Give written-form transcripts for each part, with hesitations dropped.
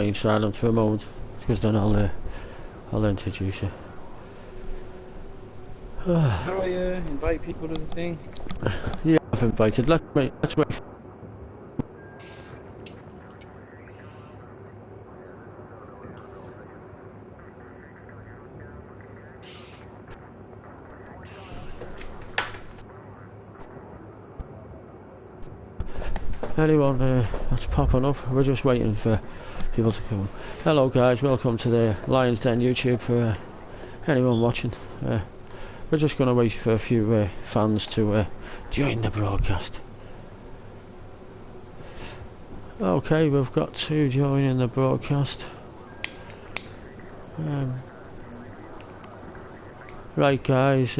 remain silent for a moment, because then I'll introduce you. How do I invite people to the thing? Yeah, I've invited. Let's wait. Anyone that's popping up, we're just waiting for people to come. Hello guys, welcome to the Lions Den YouTube for anyone watching. We're just going to wait for a few fans to join the broadcast. Okay, we've got 2 joining the broadcast. Right guys,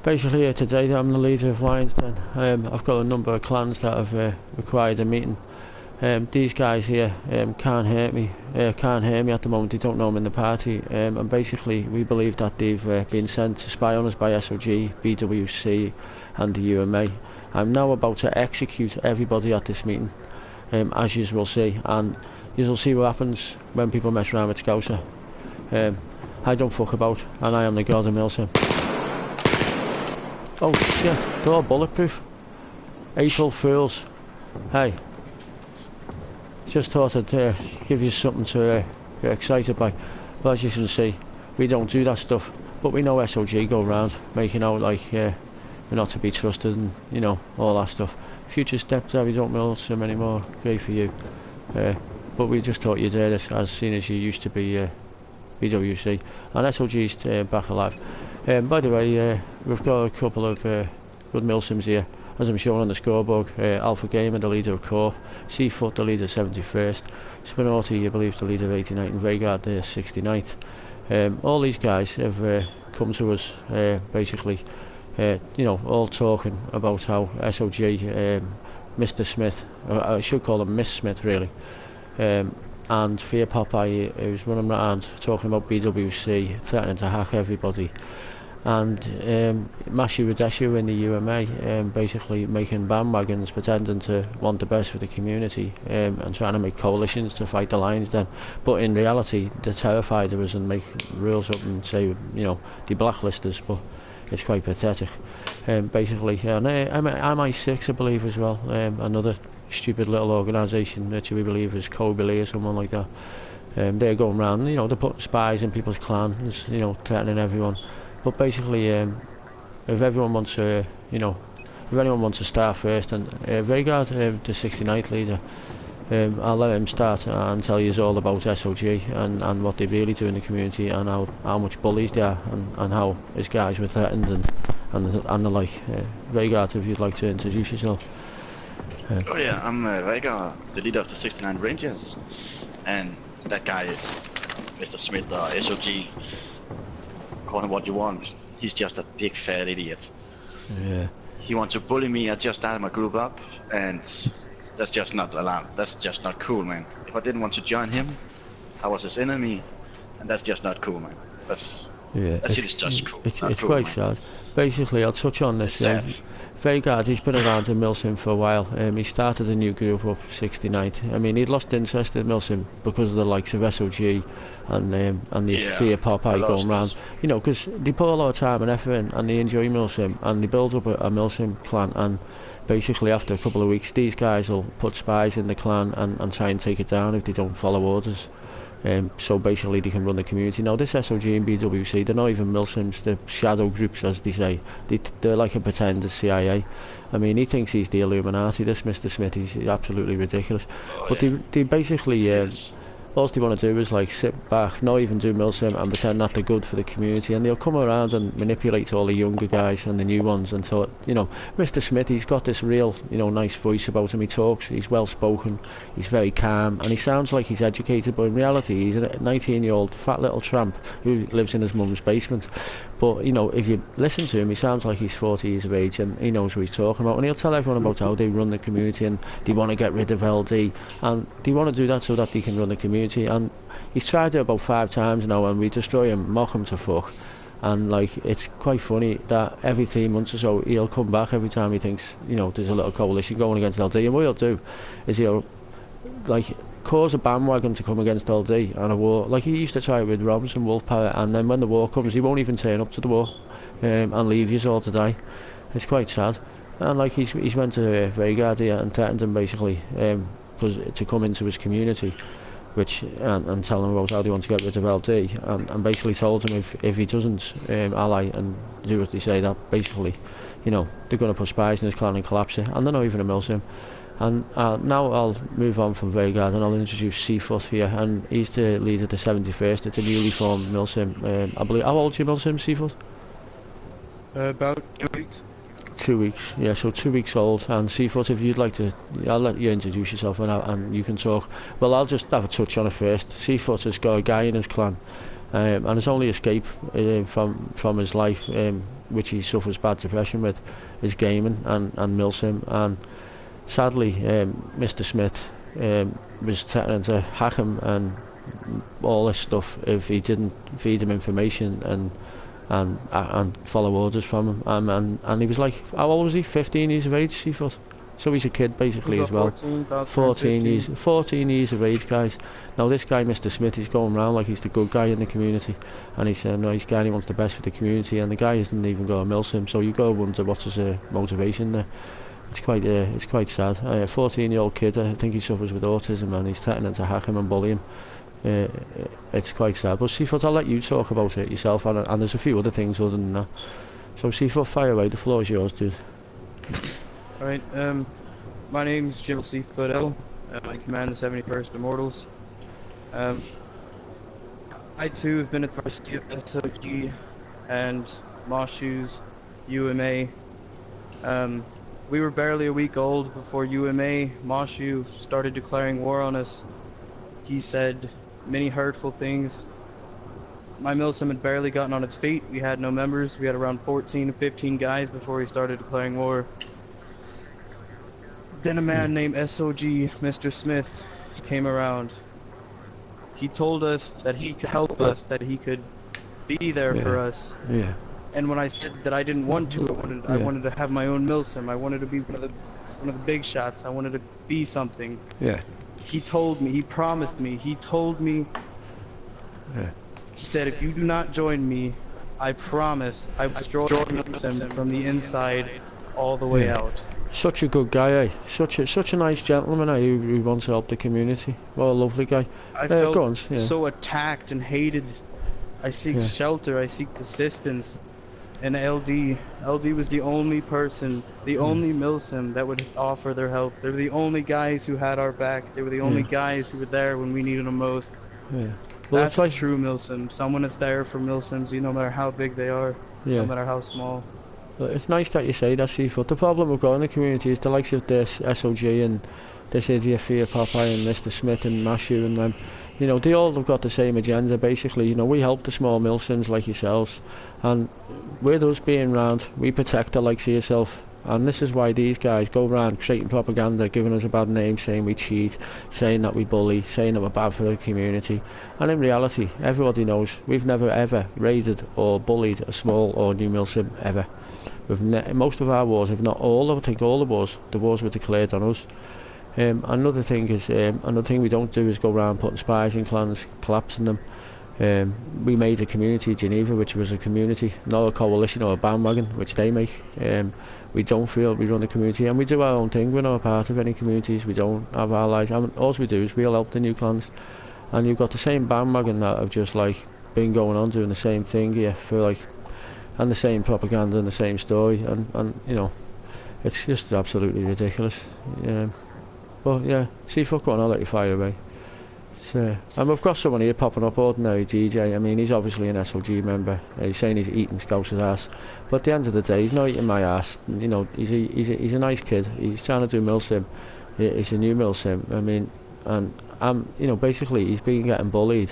basically here today I'm the leader of Lions Den. I've got a number of clans that have required a meeting. These guys here can't hear me at the moment. They don't know I'm in the party, and basically we believe that they've been sent to spy on us by SOG, BWC and the UMA. I'm now about to execute everybody at this meeting, as you will see, and you will see what happens when people mess around with Scouser. I don't fuck about, and I am the god of milsim. Oh shit, they're all bulletproof. April Fools. Hey. Just thought I'd give you something to get excited by. But as you can see, we don't do that stuff. But we know SOG go around making out like we're not to be trusted and, you know, all that stuff. Future steps there, we don't milsim anymore. Great for you. But we just thought you'd hear this, as soon as you used to be BWC. And SOG's back alive. By the way, we've got a couple of good milsims here. As I'm showing on the scoreboard, Alpha Gamer, the leader of Corp, Seafoot, the leader 71st, Spinaughty, I believe, the leader of 89th, and Vagard, the 69th. All these guys have come to us, basically, you know, all talking about how SOG, Mr. Smith, I should call him Miss Smith, really, and Fear Popeye, who's running around talking about BWC, threatening to hack everybody. And Mashu Radeshu in the UMA, basically making bandwagons, pretending to want the best for the community, and trying to make coalitions to fight the Lions Den. But in reality, they're terrified of us and make rules up and say, you know, they blacklist us, but it's quite pathetic. Basically, and MI6, I believe, as well, another stupid little organisation that we believe is Kobili or someone like that. They're going around, you know, they're putting spies in people's clans, you know, threatening everyone. But basically, if everyone wants to, you know, if anyone wants to start first, and Vagard, the 69th leader, I'll let him start and tell you all about SOG and what they really do in the community, and how much bullies they are, and how his guys were threatened and the like. Vagard, if you'd like to introduce yourself. Oh yeah, I'm Vagard, the leader of the 69 Rangers, and that guy is Mr. Smith, SOG. Call him what you want. He's just a big fat idiot. Yeah. He wants to bully me. I just started my group up, and that's just not allowed. That's just not cool, man. If I didn't want to join him, I was his enemy, and that's just not cool, man. That's just cool. It's cool, quite sad. Basically, I'll touch on this. Vagard, he's been around in milsim for a while. He started a new group up 69th. I mean, he'd lost interest in milsim because of the likes of SOG and these Fear Popeye going around. You know, because they put a lot of time and effort in, and they enjoy milsim, and they build up a milsim clan, and basically after a couple of weeks, these guys will put spies in the clan and try and take it down if they don't follow orders. So basically they can run the community. Now this SOG and BWC, they're not even milsims, they're shadow groups, as they say. They're like a pretender CIA. I mean, he thinks he's the Illuminati, this Mr. Smith. He's absolutely ridiculous. But they basically all they want to do is like sit back, not even do milsim, and pretend that they're good for the community, and they'll come around and manipulate all the younger guys and the new ones until, you know, Mr. Smith, he's got this real, you know, nice voice about him. He talks, he's well spoken, he's very calm, and he sounds like he's educated, but in reality he's a 19-year-old fat little tramp who lives in his mum's basement. But, you know, if you listen to him, he sounds like he's 40 years of age, and he knows what he's talking about, and he'll tell everyone about how they run the community, and they want to get rid of LD, and they want to do that so that they can run the community. And he's tried it about 5 times now, and we destroy him, mock him to fuck. And like, it's quite funny that every 3 months or so he'll come back every time he thinks, you know, there's a little coalition going against LD, and what he'll do is he'll like cause a bandwagon to come against LD and a war. Like he used to try it with Robinson, Wolf Parrot, and then when the war comes, he won't even turn up to the war, and leave you all to die. It's quite sad. And like he's went to Vegas here and threatened him basically, to come into his community, which and tell him about how they want to get rid of LD, and basically told him if he doesn't ally and do what they say, that basically, you know, they're going to put spies in his clan and collapse it, and they're not even a milsim. And now I'll move on from Vegas and I'll introduce Seafoot here, and he's the leader of the 71st. It's a newly formed milsim. I believe. How old's your milsim, Seafoot? About 2 weeks. 2 weeks, yeah, so 2 weeks old. And Seafoot, if you'd like to, I'll let you introduce yourself and you can talk. Well, I'll just have a touch on it first. Seafoot has got a guy in his clan, and his only escape from his life, which he suffers bad depression with, is gaming and milsim. And sadly, Mr. Smith was threatening to hack him and all this stuff if he didn't feed him information and follow orders from him. And he was like, how old was he? 15 years of age, Seafoot. So he's a kid basically as well. 14 years of age, guys. Now this guy, Mr. Smith, he's going around like he's the good guy in the community, and he's a nice guy and he wants the best for the community, and the guy hasn't even got a milsim, so you go wonder what's his motivation there. It's quite sad. A 14-year-old kid, I think he suffers with autism, and he's threatening to hack him and bully him. It's quite sad. But Seafoot, I'll let you talk about it yourself, and there's a few other things other than that. So Seafoot, fire away, the floor is yours, dude. Alright, my name's Jim Seafoot L. I command the 71st Immortals. I too have been at the mercy of SOG and Moshu's UMA. We were barely a week old before UMA, Moshu, started declaring war on us. He said many hurtful things. My milsim had barely gotten on its feet. We had no members. We had around 14 to 15 guys before he started declaring war. Then a man named SOG, Mr. Smith, came around. He told us that he could help us, that he could be there for us. Yeah. And when I said that I didn't want to, I wanted to have my own milsim. I wanted to be one of the big shots. I wanted to be something. Yeah. He told me, he promised me, he told me, he said, if you do not join me, I promise I will destroy milsim from the inside all the way out. Such a good guy, eh? Such a nice gentleman, eh? Who wants to help the community. What a lovely guy. I felt so attacked and hated. I seek shelter, I seek assistance. And LD was the only person, the only milsim that would offer their help. They were the only guys who had our back. They were the only guys who were there when we needed them most. Yeah. Well, that's like true milsim. Someone that's there for milsims, no matter how big they are, no matter how small. Well, it's nice that you say that, Seafoot. The problem we've got in the community is the likes of this SOG and this idiot Fear Popeye and Mr. Smith and Mashu and them. They all have got the same agenda, basically. We help the small milsims like yourselves, and with us being round, we protect the likes of yourself. And this is why these guys go around creating propaganda, giving us a bad name, saying we cheat, saying that we bully, saying that we're bad for the community. And in reality, everybody knows we've never ever raided or bullied a small or new milsim ever. Most of our wars, if not all, I think all the wars were declared on us. Another thing we don't do is go around putting spies in clans, collapsing them. We made a community, Geneva, which was a community, not a coalition or a bandwagon, which they make. We don't feel we run the community, and we do our own thing. We're not a part of any communities. We don't have allies. All we do is we'll help the new clans. And you've got the same bandwagon that have just been going on doing the same thing here for and the same propaganda and the same story, and it's just absolutely ridiculous. But yeah, Seafoot, go on, I'll let you fire away. And we've got someone here popping up, Ordinary DJ. I mean, he's obviously an SOG member. He's saying he's eating Scouser's ass, but at the end of the day, he's not eating my ass. He's a nice kid. He's trying to do milsim. He's a new milsim. I mean, and basically he's been getting bullied,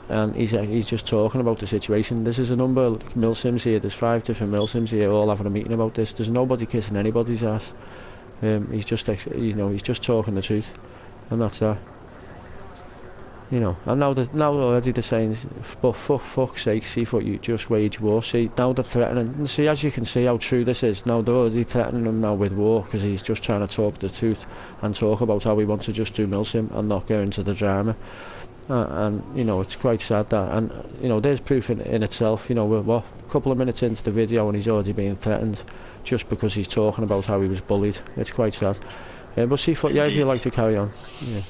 and he's just talking about the situation. This is a number of milsims here. There's 5 different milsims here, all having a meeting about this. There's nobody kissing anybody's ass. He's just talking the truth, and that's that. You know, and now already they're saying, but fuck's sake, Seafoot, you just wage war. See, now they're threatening, and see, as you can see how true this is, now they're already threatening him now with war, because he's just trying to talk the truth, and talk about how he wants to just do milsim, and not go into the drama. And, you know, it's quite sad that, and, you know, there's proof in itself, you know, we're a couple of minutes into the video, and he's already being threatened, just because he's talking about how he was bullied. It's quite sad. But Seafoot, yeah, if you'd like to carry on. Yeah.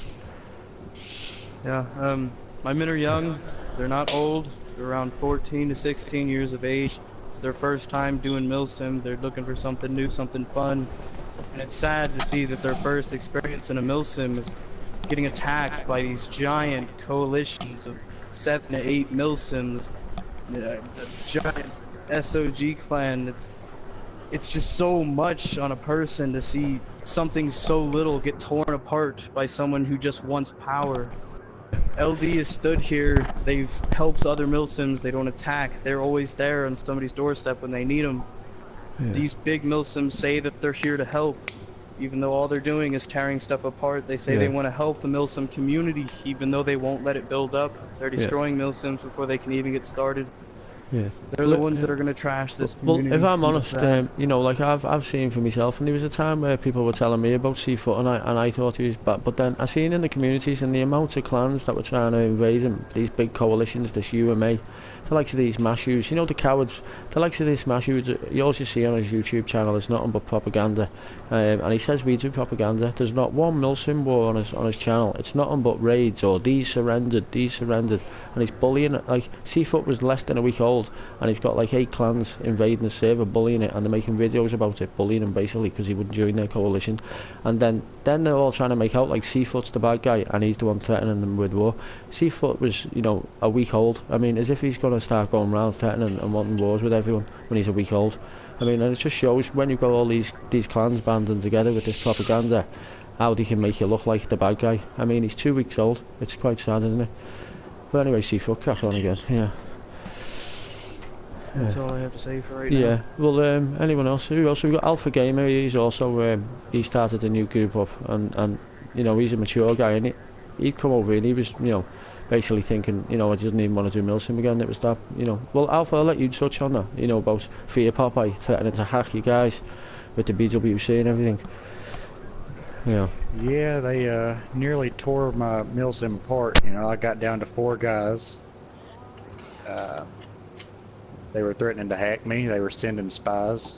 Yeah, my men are young, they're not old, they're around 14 to 16 years of age. It's their first time doing milsim, they're looking for something new, something fun. And it's sad to see that their first experience in a milsim is getting attacked by these giant coalitions of 7 to 8 milsims, a giant SOG clan. It's just so much on a person to see something so little get torn apart by someone who just wants power. LD has stood here, they've helped other milsims, they don't attack, they're always there on somebody's doorstep when they need them. Yeah. These big milsims say that they're here to help, even though all they're doing is tearing stuff apart. They say they want to help the milsim community, even though they won't let it build up. They're destroying milsims before they can even get started. Yeah, they're the ones that are going to trash this community. Well, if I'm honest, you know, like I've seen for myself, and there was a time where people were telling me about Seafoot, and I thought he was bad. But then I seen in the communities and the amount of clans that were trying to invade him, these big coalitions, this UMA, the likes of these Mashews, you know, the cowards, the likes of these Mashews, you also see on his YouTube channel, there's nothing but propaganda, and he says we do propaganda. There's not one milsim war on his channel. It's nothing but raids or these surrendered, and he's bullying it. Like Seafoot was less than a week old, and he's got like 8 clans invading the server, bullying it, and they're making videos about it, bullying him basically because he wouldn't join their coalition. And then they're all trying to make out like Seafoot's the bad guy and he's the one threatening them with war. Seafoot was, you know, a week old. I mean, as if he's going to start going around threatening and wanting wars with everyone when he's a week old. I mean, and it just shows when you've got all these clans banding together with this propaganda, how they can make you look like the bad guy. I mean, he's 2 weeks old. It's quite sad, isn't it? But anyway, Seafoot, crack on again. Yeah. That's all I have to say for right now. Yeah. Well, anyone else? Who else? We've got Alpha Gamer. He's also he started a new group up, and you know, he's a mature guy, and he'd come over and he was, you know, basically thinking, you know, I didn't even want to do milsim again. It was that, you know. Well, Alpha, I'll let you touch on that. You know, about Fear Popeye threatening to hack you guys with the BWC and everything. Yeah. Yeah, they nearly tore my milsim apart. You know, I got down to 4 guys. They were threatening to hack me. They were sending spies.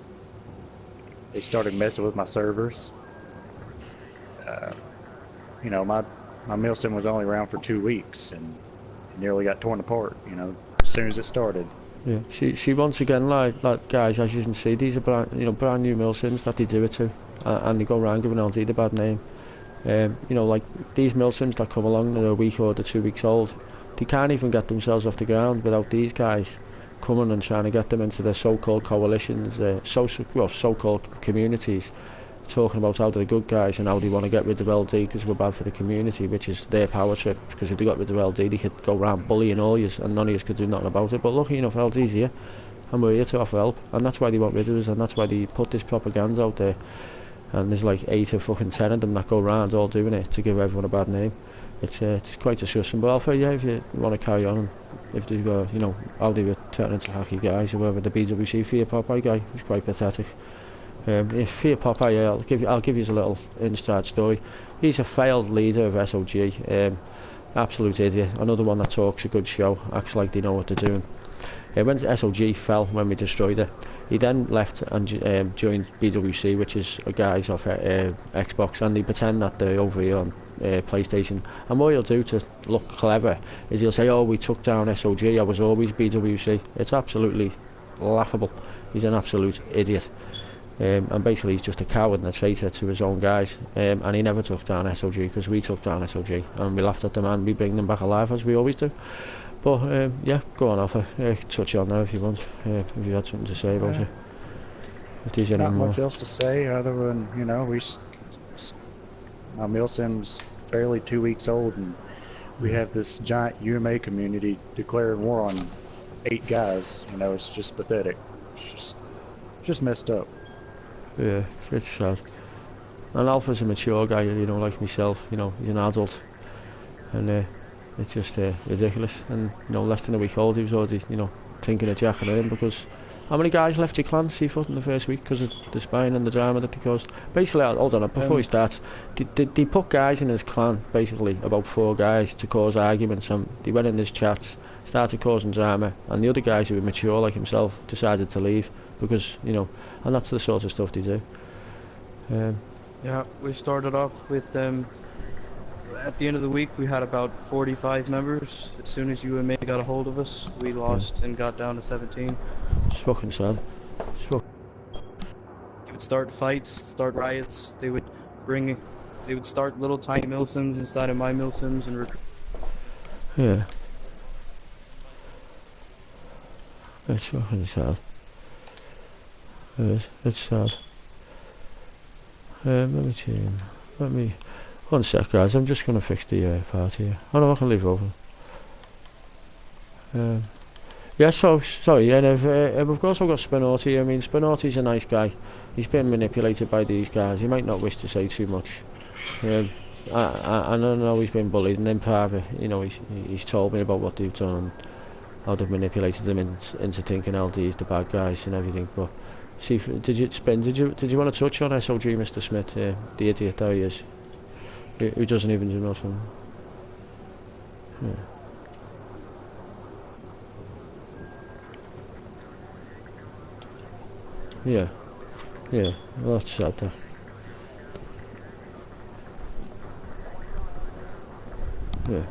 They started messing with my servers. You know, my milsim was only around for 2 weeks and nearly got torn apart, you know, as soon as it started. Yeah, she once again, like guys, as you can see, these are brand new milsims that they do it to, and they go around giving LD the bad name. You know, like these milsims that come along, they're a week or they're 2 weeks old, they can't even get themselves off the ground without these guys coming and trying to get them into their so-called coalitions, so-called communities, talking about how they're good guys and how they want to get rid of LD because we're bad for the community, which is their power trip, because if they got rid of LD they could go around bullying all yous and none of yous could do nothing about it. But lucky enough, LD's here and we're here to offer help, and that's why they want rid of us, and that's why they put this propaganda out there, and there's like 8 or fucking 10 of them that go around all doing it to give everyone a bad name. It's quite disgusting. But Alpha, yeah, if you want to carry on, and if they were, you know, how they were turning to hacky guys or whatever, the BWC Fear Popeye guy was quite pathetic. If Fear Popeye, I'll give you a little inside story. He's a failed leader of SOG, absolute idiot. Another one that talks a good show, acts like they know what they're doing. When SOG fell, when we destroyed it, he then left and joined BWC, which is guys off Xbox, and they pretend that they're over here on PlayStation. And what he'll do to look clever is he'll say, oh, we took down SOG, I was always BWC. It's absolutely laughable. He's an absolute idiot. And basically he's just a coward and a traitor to his own guys, and he never took down SOG because we took down SOG and we laughed at them and we bring them back alive as we always do. But yeah, go on Alpha, touch on now if you want, if you had something to say about it. If there's any not more. much else to say other than, you know, my milsim's barely 2 weeks old and we have this giant UMA community declaring war on 8 guys. You know, it's just pathetic. It's just messed up. Yeah, it's sad. And Alpha's a mature guy, you know, like myself, you know, he's an adult. And it's just ridiculous. And you know, less than a week old, he was already, you know, thinking of jacking it in because how many guys left your clan Seafoot in the first week because of the spine and the drama that they caused? Basically, hold on, before he starts, they put guys in his clan, basically about 4 guys, to cause arguments, and they went in his chats, started causing drama, and the other guys who were mature like himself decided to leave because, you know, and that's the sort of stuff they do. Yeah, we started off with at the end of the week we had about 45 members. As soon as UMA got a hold of us, we lost and got down to 17. It's fucking sad. They would start fights, start riots. They would start little tiny milsims inside of my milsims and recruit. Yeah. It's fucking sad. It is. It's sad. Let me... One sec, guys. I'm just going to fix the part here. Oh no, I can leave it open. Yeah, so, sorry, and we've also got Spinoti. I mean, Spinoti's a nice guy. He's been manipulated by these guys. He might not wish to say too much. I know he's been bullied, and in private, you know, he's told me about what they've done and how they've manipulated him into thinking LD's the bad guys and everything. But see, did you want to touch on SOG, Mr. Smith, the idiot that he is, who doesn't even do nothing? Yeah, well, that's sad though. Yeah.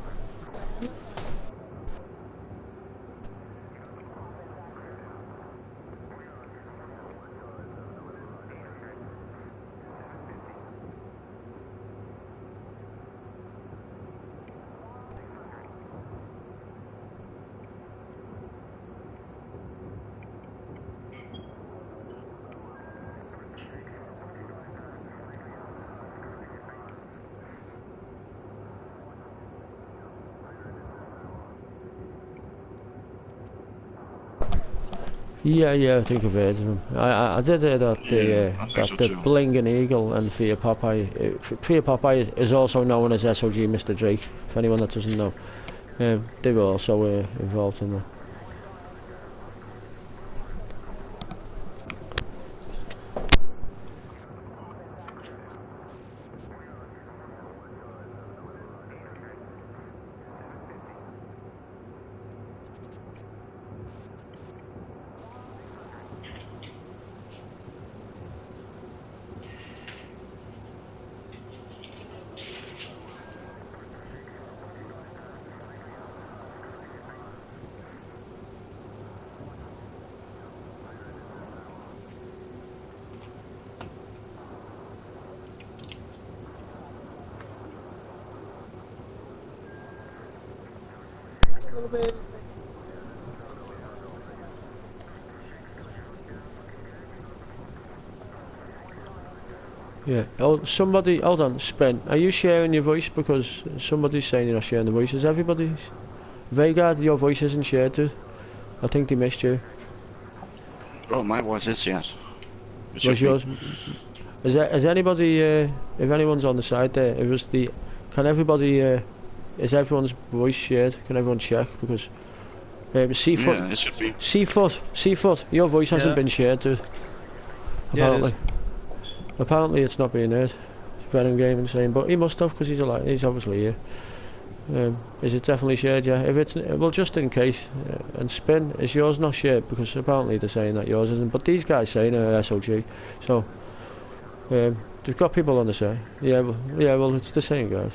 Yeah, I think I've heard of him. I did hear that the Blinging Eagle and Fear Popeye. Fear Popeye is also known as SOG Mr. Drake, for anyone that doesn't know. They were also involved in that. Yeah. Oh, somebody, hold on, Spin. Are you sharing your voice? Because somebody's saying you're not sharing the voice. Is everybody's? Vegard, your voice isn't shared, dude. I think they missed you. Oh, my voice is yes. Was yours? Is anybody? If anyone's on the side there, it was the. Can everybody? Is everyone's voice shared? Can everyone check? Because Seafoot. Yeah, it should be. Seafoot. Your voice hasn't been shared, dude. Apparently. Yeah, Apparently it's not being heard. It's Venom Gaming saying, but he must have because he's obviously here. Is it definitely shared? Yeah. If it's well, just in case. And Spin, is yours not shared? Because apparently they're saying that yours isn't. But these guys saying SOG, so they've got people on the side. Yeah, well, it's the same guys.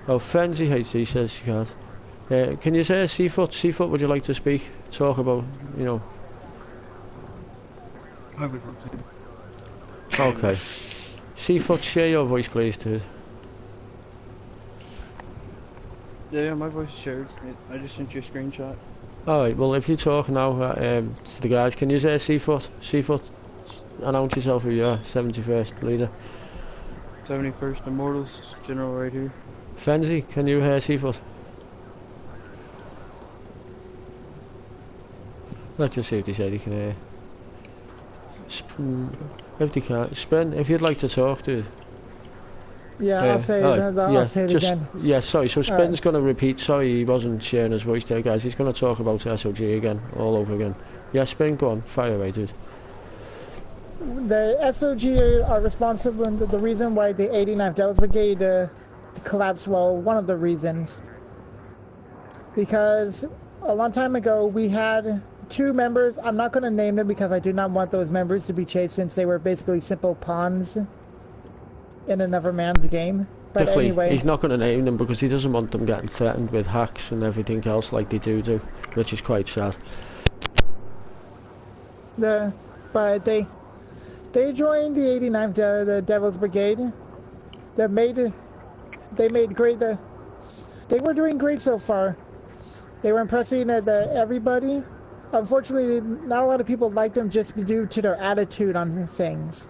Oh, Frenzy HC says she can't. Can you say Seafoot? Seafoot, would you like to speak? Talk about, you know. I would love to. Okay. Seafoot, share your voice, please, dude. Yeah, my voice is shared. I just sent you a screenshot. Alright, well, if you talk now to the guys, can you say Seafoot? Seafoot, announce yourself who you are, 71st leader. 71st Immortals, General right here. Frenzy, can you hear Seafoot? Let's just see if they say they can hear. If they can't, Spin, if you'd like to talk, dude. Yeah, I'll say it. I'll say it again. Yeah, sorry. So Spin's right. going to repeat. Sorry, he wasn't sharing his voice there, guys. He's going to talk about SOG again, all over again. Yeah, Spin, go on. Fire away, dude. The SOG are responsible, and the reason why the 89th Devils Brigade collapsed, well, one of the reasons. Because a long time ago, we had 2 members. I'm not going to name them because I do not want those members to be chased, since they were basically simple pawns in another man's game. But Definitely, anyway, he's not going to name them because he doesn't want them getting threatened with hacks and everything else like they do, which is quite sad. But they joined the 89th the Devil's Brigade. They made great. They were doing great so far. They were impressing everybody. Unfortunately, not a lot of people liked them just due to their attitude on things.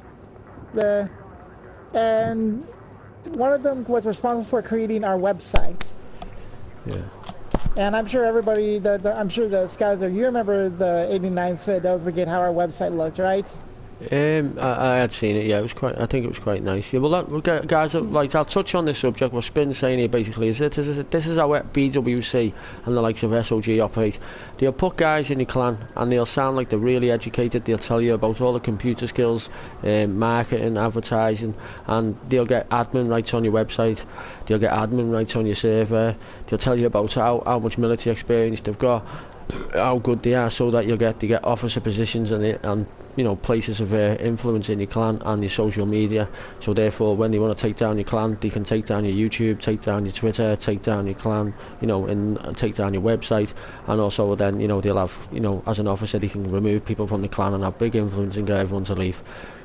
And one of them was responsible for creating our website. Yeah. And I'm sure everybody, I'm sure the scouts, you remember the 89th Devil's Brigade, how our website looked, right? I had seen it. Yeah, it was quite. I think it was quite nice. Yeah, well, guys, like I'll touch on this subject. What Spin's saying here basically is this is how BWC and the likes of SOG operate. They'll put guys in your clan and they'll sound like they're really educated. They'll tell you about all the computer skills, marketing, advertising, and they'll get admin rights on your website. They'll get admin rights on your server. They'll tell you about how much military experience they've got, how good they are, so that they get officer positions and you know, places of influence in your clan and your social media. So therefore, when they want to take down your clan, they can take down your YouTube, take down your Twitter, take down your clan, you know, and take down your website. And also then, you know, they'll have, you know, as an officer, they can remove people from the clan and have big influence and get everyone to leave.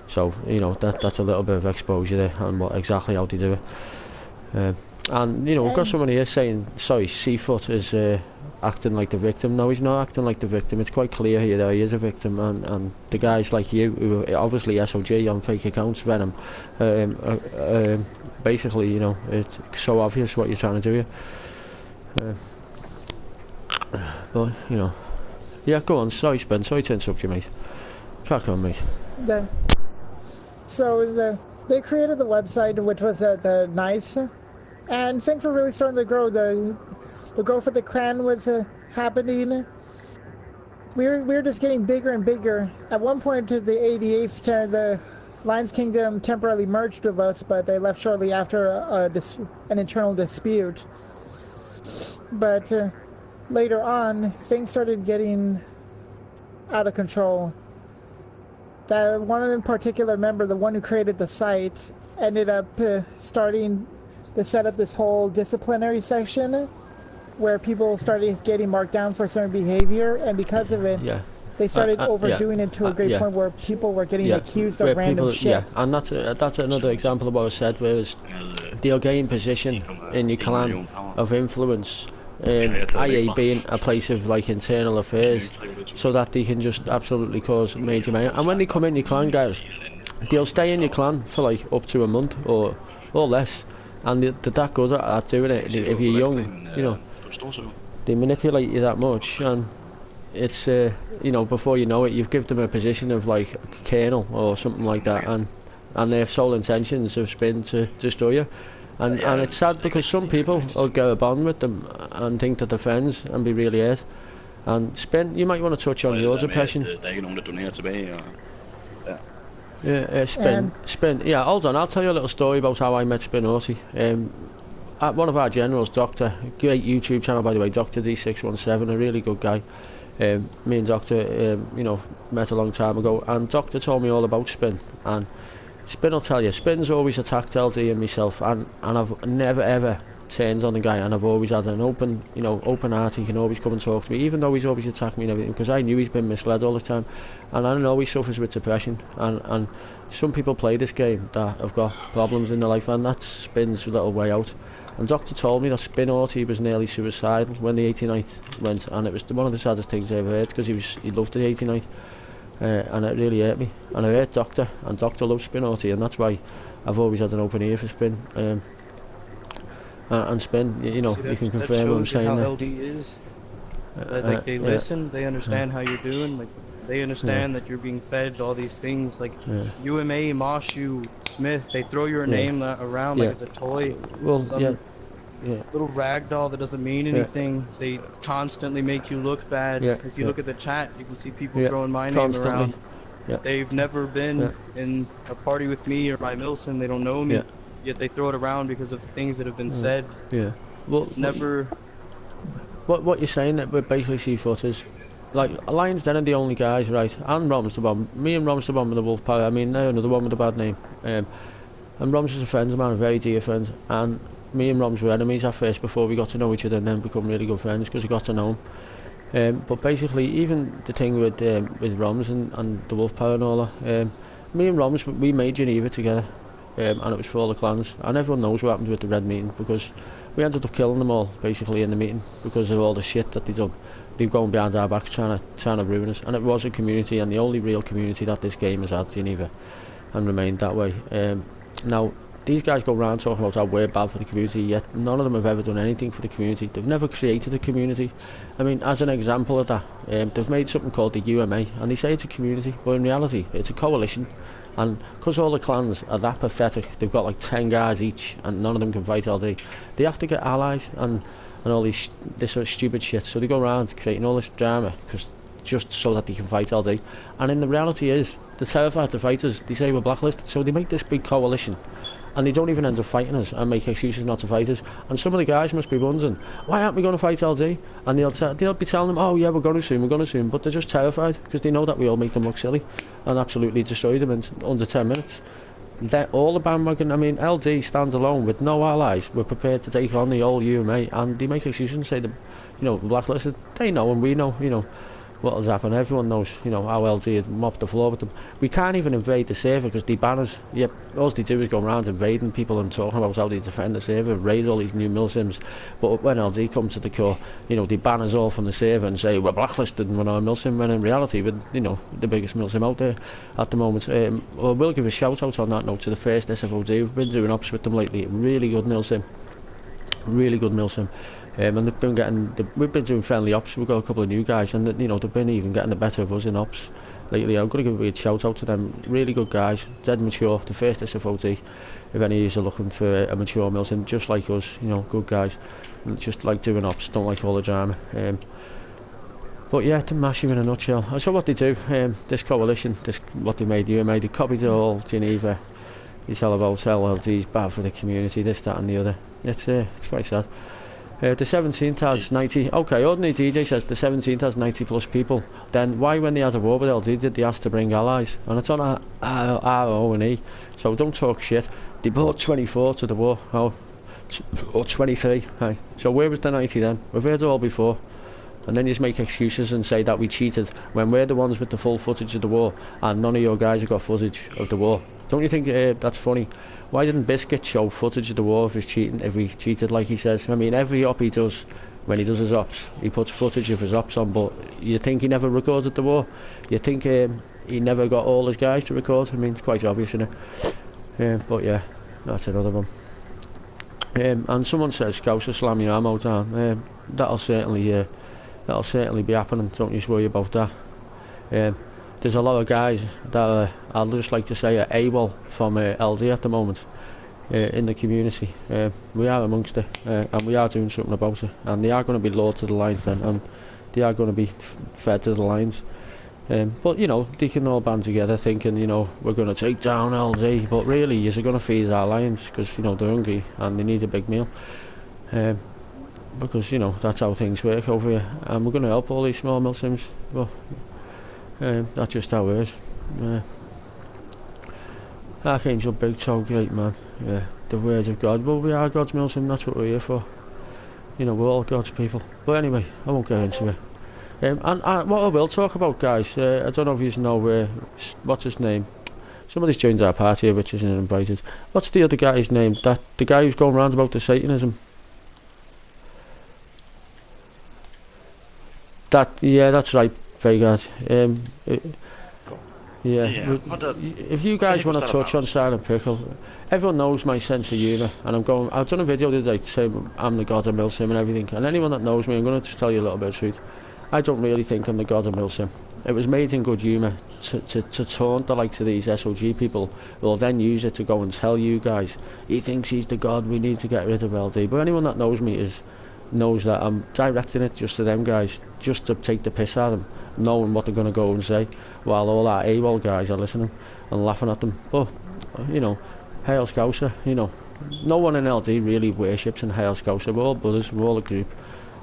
So, you know, that's a little bit of exposure there and exactly how they do it. And, you know, we've got someone here saying, sorry, Seafoot is acting like the victim. No, he's not acting like the victim. It's quite clear here that he is a victim, and the guys like you, who are obviously SOG on fake accounts, Venom, basically, you know, it's so obvious what you're trying to do here. But, you know, yeah, go on, sorry Spin, sorry to interrupt you, mate. Crack on, mate. They created the website, which was nice, and things were really starting to grow. The growth of the clan was happening. We were just getting bigger and bigger. At one point, the 88th, the Lions Kingdom temporarily merged with us, but they left shortly after an internal dispute. But later on, things started getting out of control. That one in particular member, the one who created the site, ended up starting to set up this whole disciplinary section where people started getting marked down for certain behavior, and because of it, they started overdoing it to a great point where people were getting accused of random shit. Yeah, and that's another example of what I said, whereas they'll gain position in your clan of influence, i.e. being a place of like internal affairs, so that they can just absolutely cause major mayhem. And when they come in your clan, guys, they'll stay in your clan for like up to a month or less, and they're that good at doing it. If you're young, you know, they manipulate you that much, and it's you know, before you know it, you've given them a position of like a colonel or something like that, and their sole intentions have been to destroy you. And it's sad because some people will get a bond with them and think that they're friends and be really hurt. And Spin, you might want to touch on your depression. Spin. Yeah, hold on. I'll tell you a little story about how I met Spin Orty. At one of our generals, Doctor, great YouTube channel by the way, Doctor D617, a really good guy. Me and Doctor, you know, met a long time ago, and Doctor told me all about Spin. And Spin will tell you, Spin's always attacked LD and myself, and I've never ever turned on the guy, and I've always had an open heart. He can always come and talk to me, even though he's always attacked me and everything, because I knew he's been misled all the time, and I know he suffers with depression, and some people play this game that have got problems in their life, and that's Spin's little way out. And Doctor told me that Spin Orty was nearly suicidal when the 89th went, and it was one of the saddest things I ever heard, because he loved the 89th. And it really hurt me, and I hurt Doctor, and Doctor loves Spin Orty, and that's why I've always had an open ear for Spin. And Spin, you know, you can confirm what I'm saying. How LD is. Like they listen, they understand how you're doing. Like They understand that you're being fed all these things like UMA, Moshu, Smith. They throw your name around like it's a toy. Well, Some little rag doll that doesn't mean anything. They constantly make you look bad. If you look at the chat, you can see people throwing my name around. They've never been in a party with me or my milsim. They don't know me, yet they throw it around because of the things that have been said. Well, it's never. What you're saying that we're basically Seafoot is, like, Lions Den are the only guys, right? And Rom's the bomb. Me and Rom's the bomb with the Wolf Power. I mean, they're another one with a bad name. And Rom's is a friend of mine, a very dear friend. And me and Rom's were enemies at first before we got to know each other, and then become really good friends because we got to know him. But basically, even the thing with Roms and the Wolf Power and all that, me and Roms, we made Geneva together, and it was for all the clans. And everyone knows what happened with the Red Meeting because we ended up killing them all basically in the meeting because of all the shit that they done. They've gone behind our backs trying to ruin us. And it was a community, and the only real community that this game has had, Geneva, and remained that way. Now, these guys go around talking about how we're bad for the community, yet none of them have ever done anything for the community. They've never created a community. I mean, as an example of that, they've made something called the UMA, and they say it's a community, but in reality, it's a coalition. And because all the clans are that pathetic, they've got like 10 guys each, and none of them can fight LD. They have to get allies and all this sort of stupid shit. So they go around creating all this drama just so that they can fight LD. And in the reality is, they're terrified to fight us. They say we're blacklisted, so they make this big coalition. And they don't even end up fighting us and make excuses not to fight us. And some of the guys must be wondering, why aren't we going to fight LD? And they'll be telling them, oh yeah, we're going to soon. But they're just terrified because they know that we all make them look silly and absolutely destroy them in under 10 minutes. They're all the bandwagon. I mean, LD stands alone with no allies. We're prepared to take on the old UMA, and they make excuses and say that, blacklisted. They know and we know, what has happened. Everyone knows, how LD had mopped the floor with them. We can't even invade the server because they ban us. Yep, all they do is go around invading people and talking about how they defend the server, raise all these new milsims. But when LD comes to the core, they ban us all from the server and say we're blacklisted and we're not a milsim, when in reality we're, the biggest milsim out there at the moment. Well, we'll give a shout out on that note to the first SOG. We've been doing ops with them lately. Really good milsim. Really good milsim. And they've been we've been doing friendly ops. We've got a couple of new guys, and they've been even getting the better of us in ops lately. I'm going to give a shout out to them. Really good guys, dead mature. The first SFOT, if any of you are looking for a mature milsim, just like us, good guys, just like doing ops, don't like all the drama. But yeah, to mash you in a nutshell. So what they do, this coalition, what they made, UMA, they copied it all, Geneva. It's all about LLD's bad for the community, this, that and the other. It's quite sad. The 17th has 90. Okay, Ordinary DJ says the 17th has 90 plus people. Then why, when they had a war with LD, did they ask to bring allies? And it's on RO&E, so don't talk shit. They brought 24 to the war, or 23. Hey. So where was the 90 then? We've heard it all before. And then you just make excuses and say that we cheated when we're the ones with the full footage of the war, and none of your guys have got footage of the war. Don't you think that's funny? Why didn't Biscuit show footage of the war if he cheated like he says? I mean, every op he does, when he does his ops, he puts footage of his ops on, but you think he never recorded the war? You think he never got all his guys to record? I mean, it's quite obvious, isn't it? But yeah, that's another one. And someone says, Scouser, slam your ammo down. That'll certainly be happening, don't you worry about that. There's a lot of guys that I'd just like to say are able from LD at the moment in the community. We are amongst it, and we are doing something about it, and they are going to be lured to the lines then, and they are going to be fed to the lines. But they can all band together thinking we're going to take down LD, but really you're going to feed our lions because they're hungry and they need a big meal. Because that's how things work over here, and we're going to help all these small milsims. Well, that's just how it is. Archangel Big Toe, great man. Yeah, the words of God. Well, we are God's milsim, that's what we're here for. We're all God's people. But anyway, I won't get into it. And what I will talk about, guys, I don't know if you know what's his name. Somebody's joined our party here, which isn't invited. What's the other guy's name? The guy who's going round about the Satanism. Yeah, that's right, Vegard. If you guys want to touch on Silent Pickle, everyone knows my sense of humour, and I've done a video the other day to say I'm the god of milsim and everything, and anyone that knows me, I'm going to just tell you a little bit of truth. I don't really think I'm the god of milsim. It was made in good humour to taunt the likes of these SOG people who will then use it to go and tell you guys, he thinks he's the god, we need to get rid of LD. But anyone that knows me knows that I'm directing it just to them guys, just to take the piss out of them, knowing what they're going to go and say, while all our AWOL guys are listening and laughing at them. But, you know, Hail Scouser, you know, no one in LD really worships in Hail Scouser. We're all brothers, we're all a group.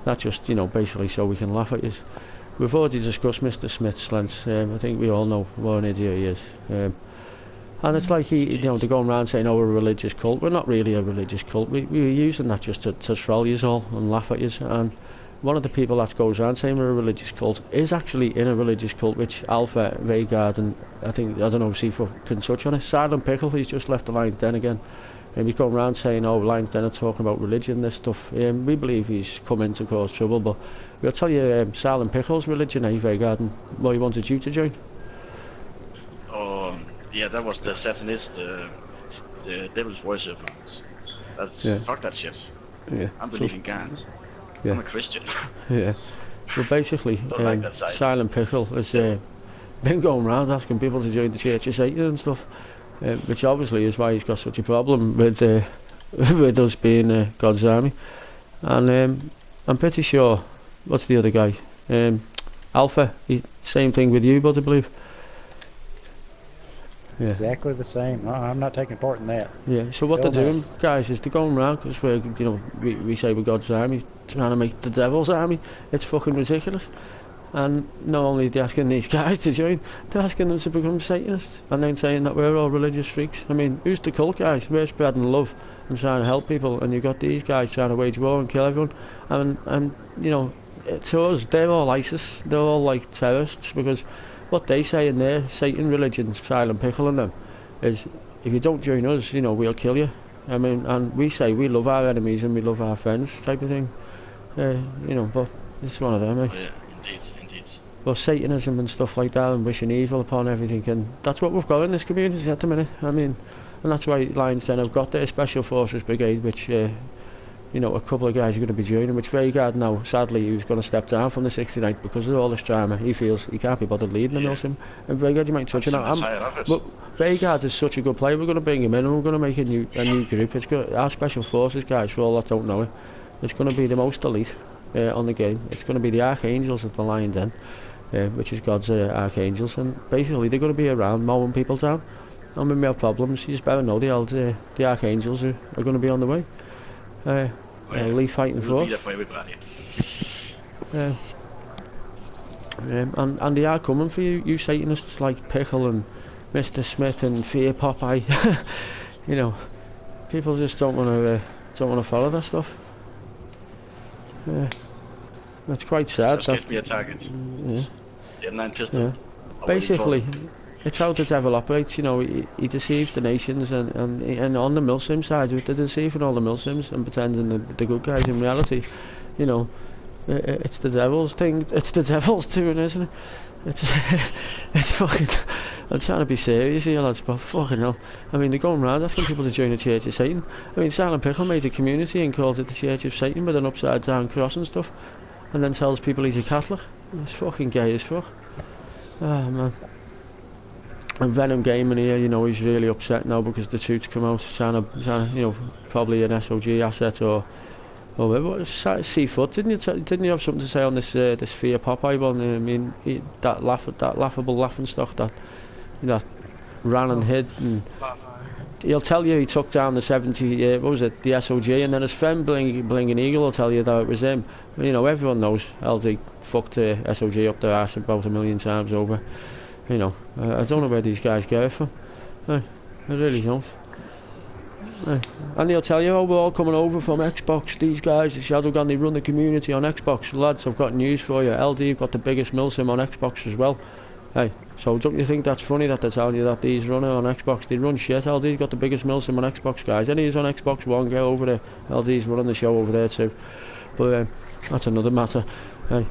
That's just, you know, basically so we can laugh at you. We've already discussed Mr. Smith's lengths. I think we all know what an idiot he is. And it's like you know, they're going around saying, oh, we're a religious cult. We're not really a religious cult. We were using that just to troll you all and laugh at you. And one of the people that goes around saying we're a religious cult is actually in a religious cult, which Alpha, Vagard, and I don't know if C4 can touch on it. Silent Pickle, he's just left the Lion's Den again. And he's going around saying, oh, Lion's Den are talking about religion, this stuff. We believe he's come in to cause trouble, but we'll tell you, Silent Pickle's religion, Vagard, and why he wanted you to join. Yeah, that was the Satanist, the devil's worship. Fuck that shit. Yeah. I'm believing God. Yeah. I'm a Christian. Yeah. Well, basically, Silent Pickle has been going around asking people to join the Church of Satan and stuff, which obviously is why he's got such a problem with with us being God's army. And I'm pretty sure, what's the other guy? Alpha, same thing with you, but I believe. Yeah. Exactly the same. I'm not taking part in that. Yeah. So what they're doing, guys, is they're going around because we say we're God's army, trying to make the devil's army. It's fucking ridiculous. And not only are they asking these guys to join, they're asking them to become Satanists, and then saying that we're all religious freaks. I mean, who's the cult, guys? We're spreading love and trying to help people, and you've got these guys trying to wage war and kill everyone. And you know, to us, they're all ISIS. They're all like terrorists, because what they say in their Satan religion, Silent Pickle and them, is if you don't join us, you know, we'll kill you. I mean, and we say we love our enemies and we love our friends, type of thing. You know, but it's one of them, eh? Oh, yeah, indeed. Well, Satanism and stuff like that, and wishing evil upon everything, and that's what we've got in this community at the minute. I mean, and that's why Lion's Den have got their Special Forces Brigade, which you know, a couple of guys are going to be joining, which Vagard now, sadly, he's going to step down from the 69th because of all this drama. He feels he can't be bothered leading the milsim. And Vagard, you might touch on that. But Vagard is such a good player, we're going to bring him in and we're going to make a new group. It's got our Special Forces guys, for all that don't know it. It's going to be the most elite on the game. It's going to be the Archangels of the Lion's Den, which is God's Archangels. And basically, they're going to be around mowing people down. And when we have problems, you just better know the Archangels are going to be on the way. Leaf fighting for us. And they are coming for you Satanists like Pickle and Mr. Smith and Fear Popeye. You know, people just don't want to follow that stuff. That's quite sad. Just get me a target. Yeah. The M9 pistol. Yeah. Basically, it's how the devil operates. You know, he deceives the nations, and on the milsim side, they're deceiving all the milsims and pretending the good guys. In reality, you know, it's the devil's thing. It's the devil's doing, isn't it? It's fucking. I'm trying to be serious here, lads, but fucking hell. I mean, they're going around asking people to join the Church of Satan. I mean, Silent Pickle made a community and called it the Church of Satan with an upside down cross and stuff, and then tells people he's a Catholic. It's fucking gay as fuck. Oh man. And Venom Gaming here, you know, he's really upset now because the truth's come out, trying to, you know, probably an SOG asset or whatever. Seafoot, didn't you have something to say on this this Fear Popeye one? I mean, that laughable laughing stock that ran and hid, and he'll tell you he took down the 70, what was it, the SOG, and then his friend Blinging Eagle will tell you that it was him. You know, everyone knows LD fucked SOG up their ass about 1 million times over. You know, I don't know where these guys get it from. I really don't. And they'll tell you, oh, we're all coming over from Xbox. These guys, the Shadowgun, they run the community on Xbox. Lads, I've got news for you. LD have got the biggest milsim on Xbox as well. Hey, so don't you think that's funny that they're telling you that these run on Xbox? They run shit. LD's got the biggest milsim on Xbox, guys. Any who's on Xbox One, go over there. LD's running the show over there too. But that's another matter. Hey.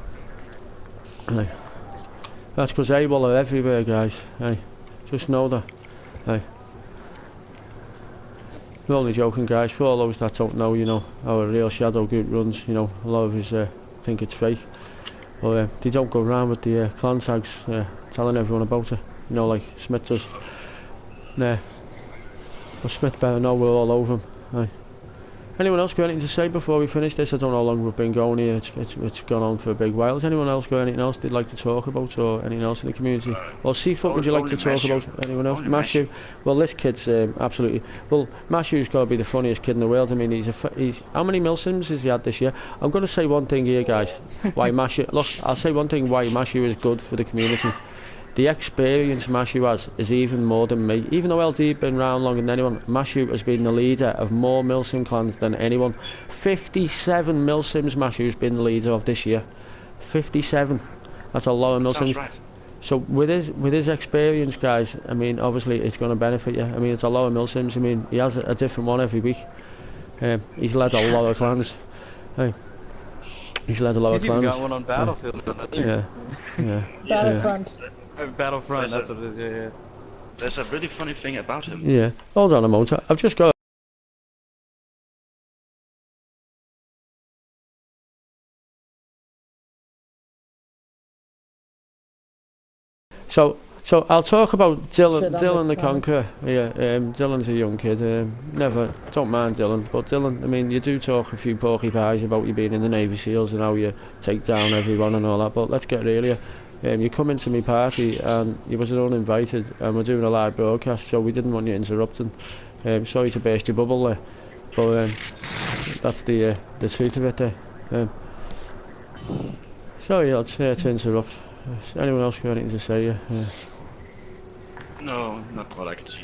That's because AWOL are everywhere, guys. Hey, just know that. Hey. We're only joking, guys. For all those that don't know, you know, how a real shadow group runs, you know, a lot of us think it's fake. But they don't go around with the clan tags telling everyone about it. You know, like Smith does. Nah. Well, Smith better know we're all over him. Aye. Anyone else got anything to say before we finish this? I don't know how long we've been going here. It's gone on for a big while. Has anyone else got anything else they'd like to talk about, or anything else in the community? Well, Seafoot, would you like to talk about? Anyone else? Mashu. Well, this kid's absolutely. Well, Mashu's got to be the funniest kid in the world. I mean, he's how many milsims has he had this year? I'm going to say one thing here, guys. Why Mashu? Look, I'll say one thing. Why Mashu is good for the community. The experience Mashu has is even more than me. Even though LD been around longer than anyone, Mashu has been the leader of more milsim clans than anyone. 57 milsims Mashu's been the leader of this year. 57. That's a lot of milsims. Right. So with his experience, guys, I mean, obviously it's going to benefit you. I mean, it's a lot of milsims. I mean, he has a different one every week. He's led a lot of clans. Hey. He's led a lot of clans. He's even got one on Battlefield. Yeah. Battlefront. Battlefront, that's what it is, yeah. There's a really funny thing about him. Yeah. Hold on a moment. I've just got... So I'll talk about Dylan the Conqueror. Yeah, Dylan's a young kid. Don't mind Dylan, but Dylan, I mean, you do talk a few porky pies about you being in the Navy SEALs and how you take down everyone and all that, but let's get real here. You come into my party and you wasn't uninvited, and we're doing a live broadcast, so we didn't want you interrupting. Sorry to burst your bubble there, but that's the truth of it there. Sorry, I'd say to interrupt. Anyone else got anything to say? No, not what I can see.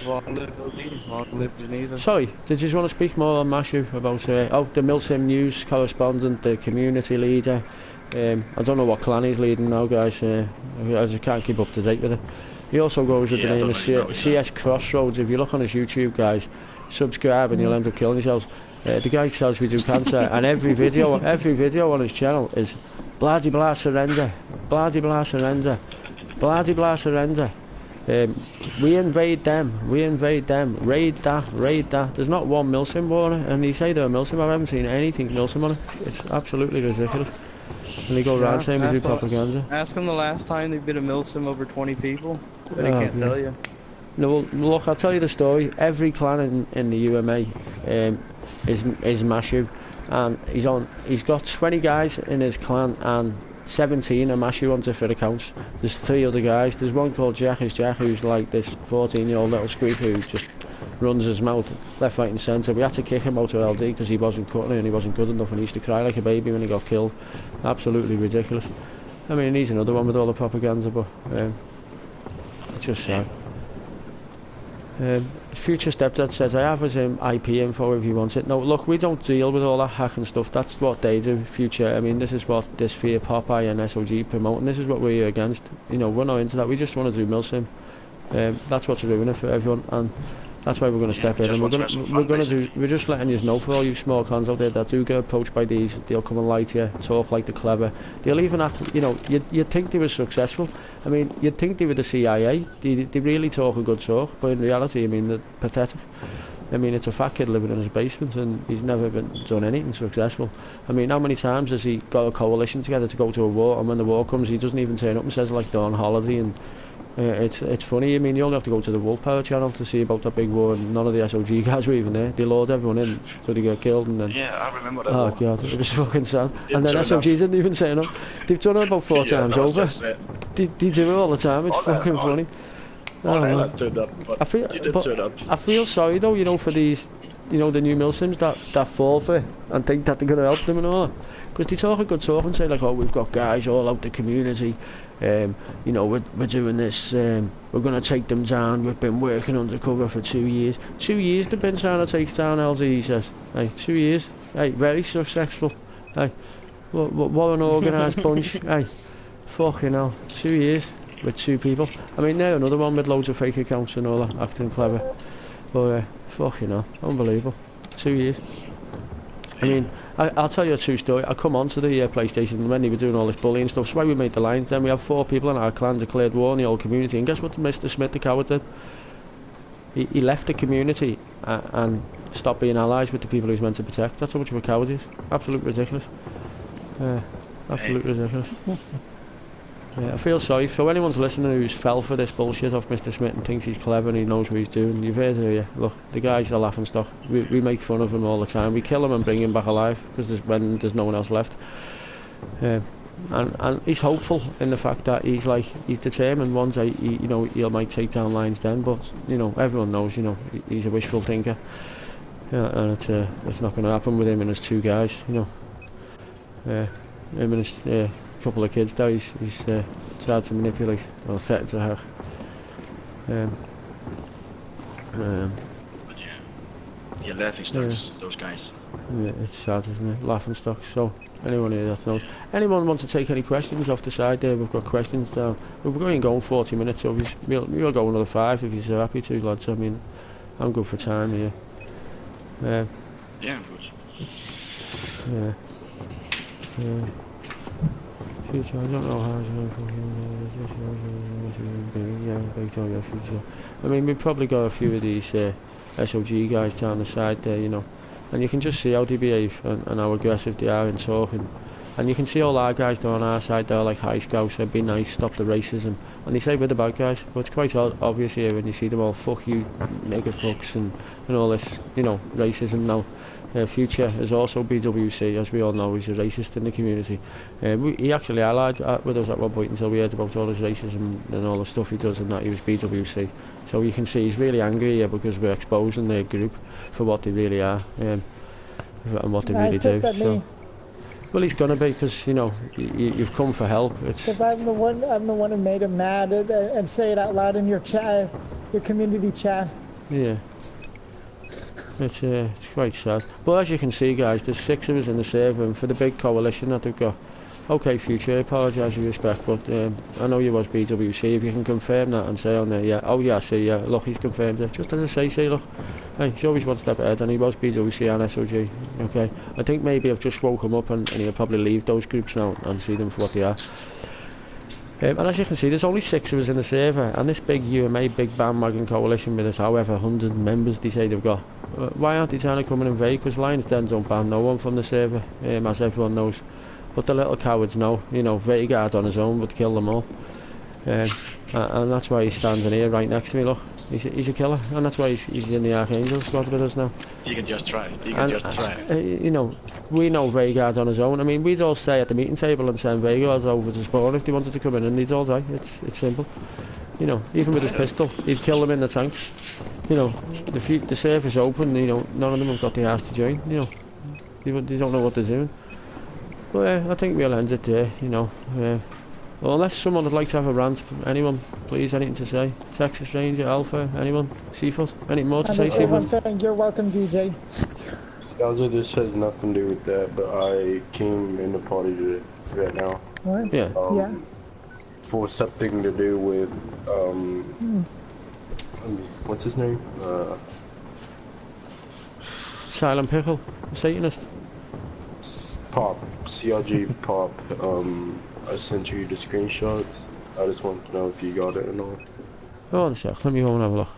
Long live LD, long live Geneva. Sorry, did you just want to speak more on Mashu about the milsim news correspondent, the community leader? I don't know what clan he's leading now, guys. I just can't keep up to date with it. He also goes with the name of CS Crossroads. If you look on his YouTube, guys, subscribe and you'll end up killing yourselves. The guy tells we do cancer, and every video on his channel is bloody blah surrender, bloody blah surrender, bloody blah surrender. We invade them, raid that. There's not one milsim on it, and they say they're milsim. I haven't seen anything milsim on it. It's absolutely ridiculous. And they go around saying we do propaganda. Ask them the last time they've been a milsim over 20 people. But I can't tell you. No, well, look, I'll tell you the story. Every clan in the UMA is Mashu, and he's got 20 guys in his clan, and 17 are Mashu hunter for accounts. There's 3 other guys. There's one called Jack who's like this 14-year-old little squeak who just runs his mouth left, right and centre. We had to kick him out of LD because he wasn't cutting it and he wasn't good enough, and he used to cry like a baby when he got killed. Absolutely ridiculous. I mean, he's another one with all the propaganda, but it's just sad. Future Stepdad says, I have his IP info if you want it. No, look, we don't deal with all that hacking stuff. That's what they do, Future. I mean, this is what this Fear Popeye and SOG promote, and this is what we're against. You know, we're not into that. We just want to do milsim. That's what's ruining it for everyone, and that's why we're going to step in. And we're just letting you know, for all you small clans out there that do get approached by these, they'll come and lie to you, talk like they're clever. They'll even act, you know, you'd think they were successful. I mean, you'd think they were the CIA. They really talk a good talk, but in reality, I mean, they're pathetic. I mean, it's a fat kid living in his basement, and he's never done anything successful. I mean, how many times has he got a coalition together to go to a war, and when the war comes, he doesn't even turn up and says, like, they're on holiday, and it's funny. I mean, you only have to go to the Wolf Power channel to see about that big war, and none of the SOG guys were even there. They lured everyone in so they get killed, and then... Yeah, I remember that. Oh, God, it was fucking sad. And then SOG didn't even turn up. They've done it about 4 times over. They do it all the time. It's fucking funny. Turned up, I feel sorry though, you know, for these, you know, the new milsims that fall for it and think that they're going to help them and all that. Because they talk a good talk and say like, oh, we've got guys all out the community, you know, we're doing this, we're going to take them down, we've been working undercover for 2 years. 2 years they've been trying to take down LD, he says. Hey, 2 years. Hey, very successful. Hey, what an organised bunch. Hey, fucking hell, 2 years. With 2 people. I mean, they're another one with loads of fake accounts and all that, acting clever. But, fucking hell, unbelievable. 2 years. I mean, I'll tell you a true story. I come onto the PlayStation when they were doing all this bullying stuff. That's why we made the lines. Then we have 4 people in our clan declared war on the old community. And guess what Mr. Smith, the coward, did? He left the community and stopped being allies with the people he was meant to protect. That's how much of a coward he is. Absolutely ridiculous. Absolutely ridiculous. Yeah, I feel sorry for anyone's listening who's fell for this bullshit off Mr. Smith and thinks he's clever and he knows what he's doing. You've heard it here. Look, the guy's a laughing stock. We make fun of him all the time. We kill him and bring him back alive because when there's no one else left. And he's hopeful in the fact that he's determined. One day he might take down lines then, but everyone knows he's a wishful thinker. And it's not going to happen with him and his two guys. Him and his couple of kids though, he's hard to manipulate or threaten to have. But yeah, laughing stocks, those guys. Yeah, it's sad, isn't it? Laughing stocks. So anyone here that knows, anyone want to take any questions off the side there? We've got questions down. We're going 40 minutes, so we'll go another 5 if you're happy to, lads. I mean, I'm good for time here. Yeah, I'm good. Yeah. Future, I don't know how it's going for future. I mean, we've probably got a few of these SOG guys down the side there, and you can just see how they behave and how aggressive they are in talking. And you can see all our guys down our side there, like high scouts, be nice, stop the racism. And they say we're the bad guys, but it's quite obvious here when you see them all, fuck you, mega fucks, and all this, racism now. Future is also BWC, as we all know. He's a racist in the community. He actually allied with us at one point until we heard about all his racism and all the stuff he does, and that he was BWC. So you can see he's really angry here because we're exposing their group for what they really are and what they really do. So, well, he's gonna be because you've come for help. Because I'm the one who made him mad and say it out loud in your chat, your community chat. Yeah. It's quite sad. But as you can see, guys, there's 6 of us in the server, and for the big coalition that they've got. Okay, Future, I apologise with respect, but I know you was BWC. If you can confirm that and say on there, yeah, oh yeah, I see, yeah, look, he's confirmed it. Just as I say, look, hey, he's always one step ahead, and he was BWC and SOG. Okay, I think maybe I've just woke him up, and he'll probably leave those groups now and see them for what they are. And as you can see, there's only 6 of us in the server, and this big UMA, big bandwagon coalition with us, however 100 members they say they've got. Why aren't they trying to come and invade? Because Lions Den don't ban no one from the server, as everyone knows. But the little cowards know, Vanguard on his own would kill them all. And that's why he's standing here right next to me, look. He's a killer, and that's why he's in the Archangel squad with us now. You can just try. We know Vanguard on his own. I mean, we'd all stay at the meeting table and send Vanguard over to spawn if they wanted to come in, and they'd all die. It's simple. Even with his pistol, he'd kill them in the tanks. The server's open, none of them have got the ass to join, they don't know what they're doing. But I think we'll end it there, well, unless someone would like to have a rant, anyone, please, anything to say? Texas Ranger, Alpha, anyone? Seafoot, anything more to say, Seafoot? Everyone's saying you're welcome, DJ. Scouser, this has nothing to do with that, but I came in the party today, right now. What? Yeah. Yeah. For something to do with, what's his name? Silent Pickle, Satanist. Pop, CRG Pop. I sent you the screenshots. I just want to know if you got it or not. Oh, one sec, let me go and have a look.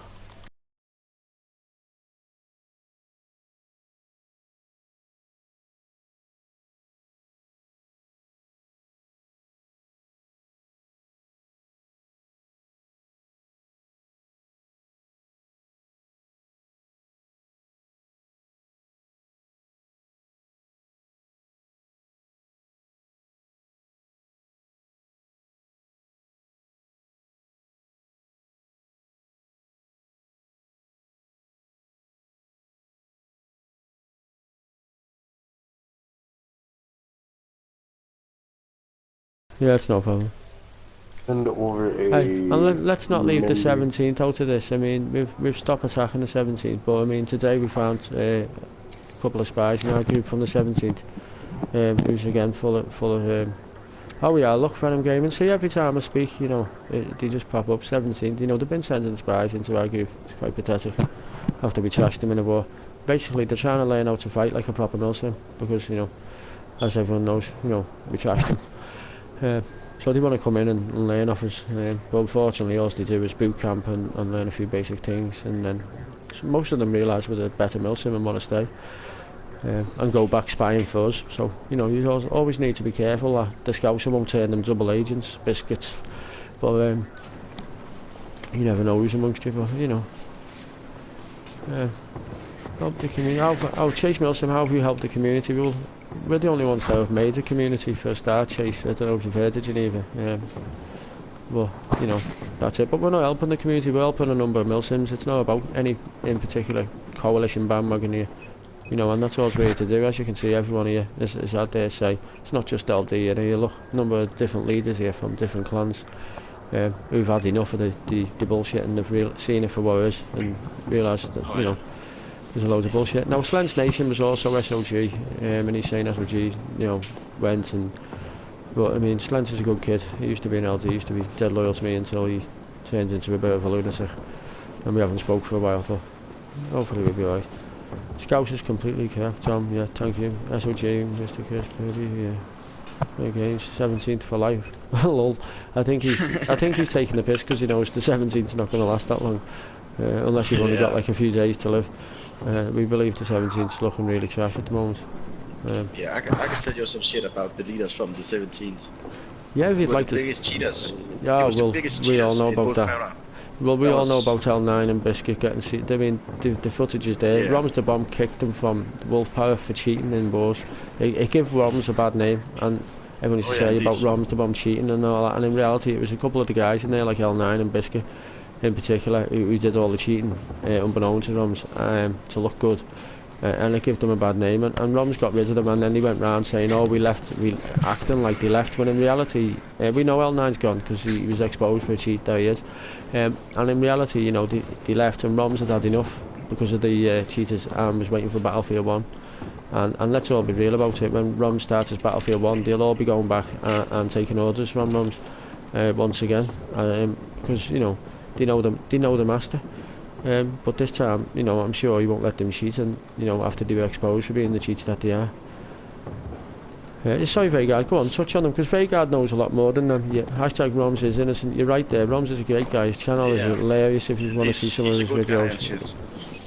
Yeah, it's no problem. Send over a. Hey, and let's not leave the 17th out of this. I mean, we've stopped attacking the 17th, but I mean, today we found a couple of spies in our group from the 17th, who's again full of. Oh yeah, look for them gaming. See, every time I speak, they just pop up. 17th, they've been sending spies into our group. It's quite pathetic. After we trashed them in a war, basically they're trying to learn how to fight like a proper milsim because as everyone knows, we trashed them. So they want to come in and learn off us, but unfortunately all they do is boot camp and learn a few basic things, and then most of them realise we're a better milsim and want to stay. and go back spying for us. So you know, you always need to be careful that the Scouser won't turn them double agents, biscuits. But you never know who's amongst you. But you know, help the community. How Chase Milsim, how have you helped the community? We're the only ones that have made the community for a start, Chase. I don't know if you've heard of Geneva. Well, you know, that's it. But we're not helping the community, we're helping a number of milsims. It's not about any in particular coalition bandwagon here. You know, and that's all we're here to do. As you can see, everyone here, as I dare say, it's not just LD here. You look, a number of different leaders here from different clans who've had enough of the bullshit and they've seen it for what it is and realised that, you know, there's a load of bullshit. Now, Slens Nation was also SOG, and he's saying SOG, you know, went and... But, I mean, Slens is a good kid. He used to be an LD, he used to be dead loyal to me until he turned into a bit of a lunatic. And we haven't spoke for a while, so hopefully we'll be alright. Scouse is completely correct, Tom. Yeah, thank you. SOG, Mr. Chris, baby. Yeah. No games. 17th for life. Lol. I think he's taking the piss because he knows the 17th's not going to last that long, unless you've only got like a few days to live. We believe the 17th's looking really trash at the moment. Yeah, I can tell you some shit about the leaders from the 17th. Yeah, if you'd like to. The biggest cheaters. Yeah, well, we all know about that. Well, we all know about L9 and Biscuit getting seated. I mean, the footage is there. Yeah. Roms the Bomb kicked him from Wolf Power for cheating in Boars. It gave Roms a bad name, and everyone used to say about Roms the Bomb cheating and all that. And in reality, it was a couple of the guys in there, like L9 and Biscuit in particular, who did all the cheating, unbeknownst to Roms, to look good. And it gave them a bad name, and Roms got rid of them, and then he went round saying, oh, we acting like they left, when in reality, we know L9's gone because he was exposed for a cheat, there he is. And in reality, you know, they left, and Roms had enough because of the cheaters and was waiting for Battlefield 1. And let's all be real about it, when Roms starts as Battlefield 1, they'll all be going back and taking orders from Roms once again, because, you know, they know the master. But this time, you know, I'm sure he won't let them cheat, and you know, after they were exposed for being the cheater that they are. Sorry, Vegard, go on, touch on them, because Vegard knows a lot more than them. Yeah, hashtag Roms is innocent. You're right there. Roms is a great guy. His channel is hilarious if you want to see some of his videos.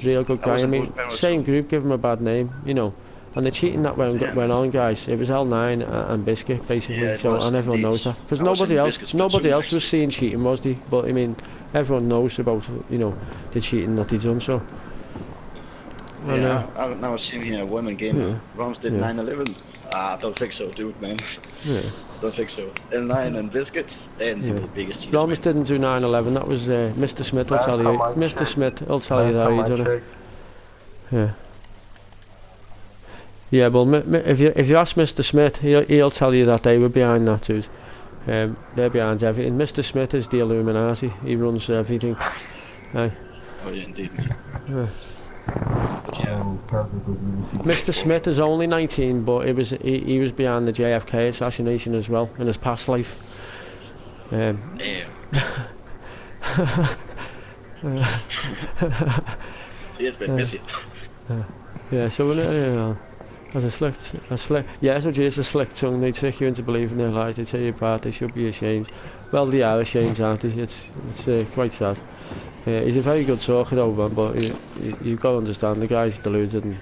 Real good guy. I mean, same group give him a bad name, you know. And the cheating that went on, guys, it was L9 and Biscuit basically. And everyone knows that, because nobody else was seeing cheating, was they? But I mean, everyone knows about, you know, the cheating that they done. So. And, I was seeing here a women game. Yeah. Roms did 9/11. I don't think so, dude, man. Yeah. Don't think so. L9 and Biscuit, then the biggest cheaters. Roms didn't do 9/11. That was Mr. Smith. I'll tell you. Mr. Smith. I'll tell you that he did it. Yeah. Yeah, well, if you ask Mr. Smith, he'll tell you that they were behind that too. They're behind everything. Mr. Smith is the Illuminati. He runs everything. Oh yeah, indeed. Yeah. Mr. Smith is only 19, but he was behind the JFK assassination as well in his past life. Damn. He's been busy. Yeah, so as a slick, yeah, SOG is a slick tongue. They trick you into believing their lies. They tear you apart. They should be ashamed. Well, they are ashamed, aren't they? It's quite sad. He's a very good talker though, man, but you've got to understand the guy's deluded, and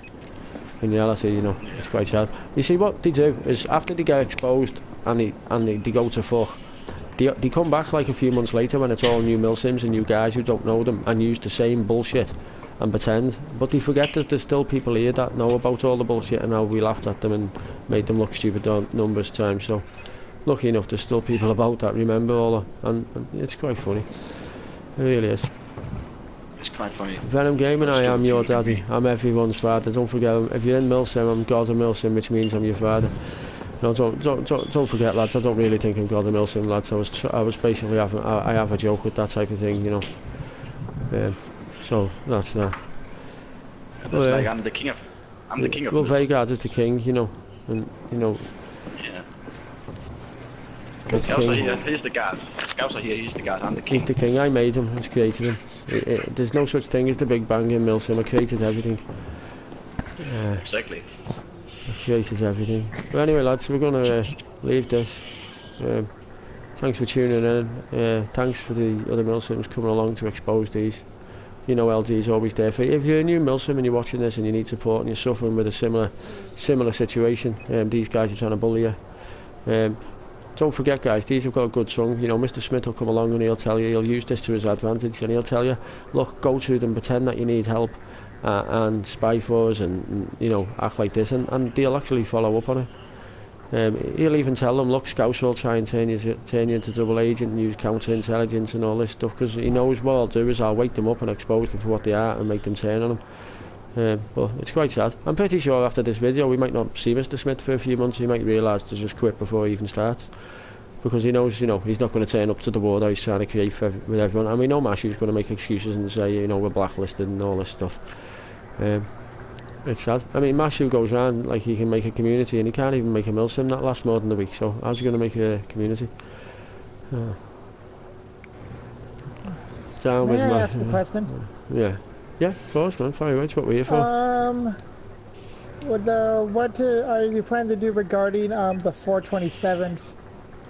in reality, you know, it's quite sad. You see, what they do is after they get exposed and they go to fuck, they come back like a few months later when it's all new milsims and new guys who don't know them and use the same bullshit and pretend, but they forget that there's still people here that know about all the bullshit and how we laughed at them and made them look stupid on numbers times. So lucky enough there's still people about that remember all that, and it's quite funny. It really is. It's quite funny. Venom Gaming, I am your daddy. I'm everyone's father. Don't forget, if you're in Milsim, I'm God of Milsim, which means I'm your father. No, don't forget, lads. I don't really think I'm God of Milsim, lads. I was basically I have a joke with that type of thing, you know. So that's that. That's like I'm the king of. Well, Vegard is the king, you know, and you know. Yeah. He's the god. Scouser here, he's the god. I'm the king. He's the king. I made him. I created him. There's no such thing as the Big Bang in Milsim. I created everything. Exactly. I created everything. But anyway, lads, we're gonna leave this. Thanks for tuning in. Thanks for the other Milsims coming along to expose these. you know LG's always there for you. If you're a new milsim and you're watching this and you need support and you're suffering with a similar situation, these guys are trying to bully you. Don't forget, guys, these have got a good tongue. You know, Mr. Smith will come along and he'll tell you, he'll use this to his advantage, and he'll tell you, look, go to them, pretend that you need help, and spy for us, and you know, act like this, and they'll actually follow up on it. He'll even tell them, look, Scouts will try and turn you into double agent and use counter-intelligence and all this stuff, because he knows what I'll do is I'll wake them up and expose them for what they are and make them turn on them. But it's quite sad. I'm pretty sure after this video we might not see Mr. Smith for a few months. He might realise to just quit before he even starts, because he knows, you know, he's not going to turn up to the war that he's trying to create with everyone. And we know Mashu's going to make excuses and say, you know, we're blacklisted and all this stuff. It's sad. I mean, Mashu goes around like he can make a community, and he can't even make a milsim that lasts more than a week. So how's he going to make a community? Down with May I ask a question? Yeah. Yeah, of course, man. Fire away. It's what we're here for. What are you planning to do regarding the 427th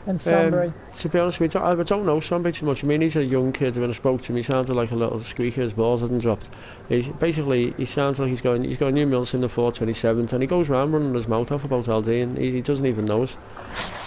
and Sunbury? To be honest, I don't know Sunbury too much. I mean, he's a young kid. When I spoke to him, he sounded like a little squeaker. His balls hadn't dropped. He sounds like he's got a new milsim the 427th, and he goes around running his mouth off about LD, and he doesn't even know us.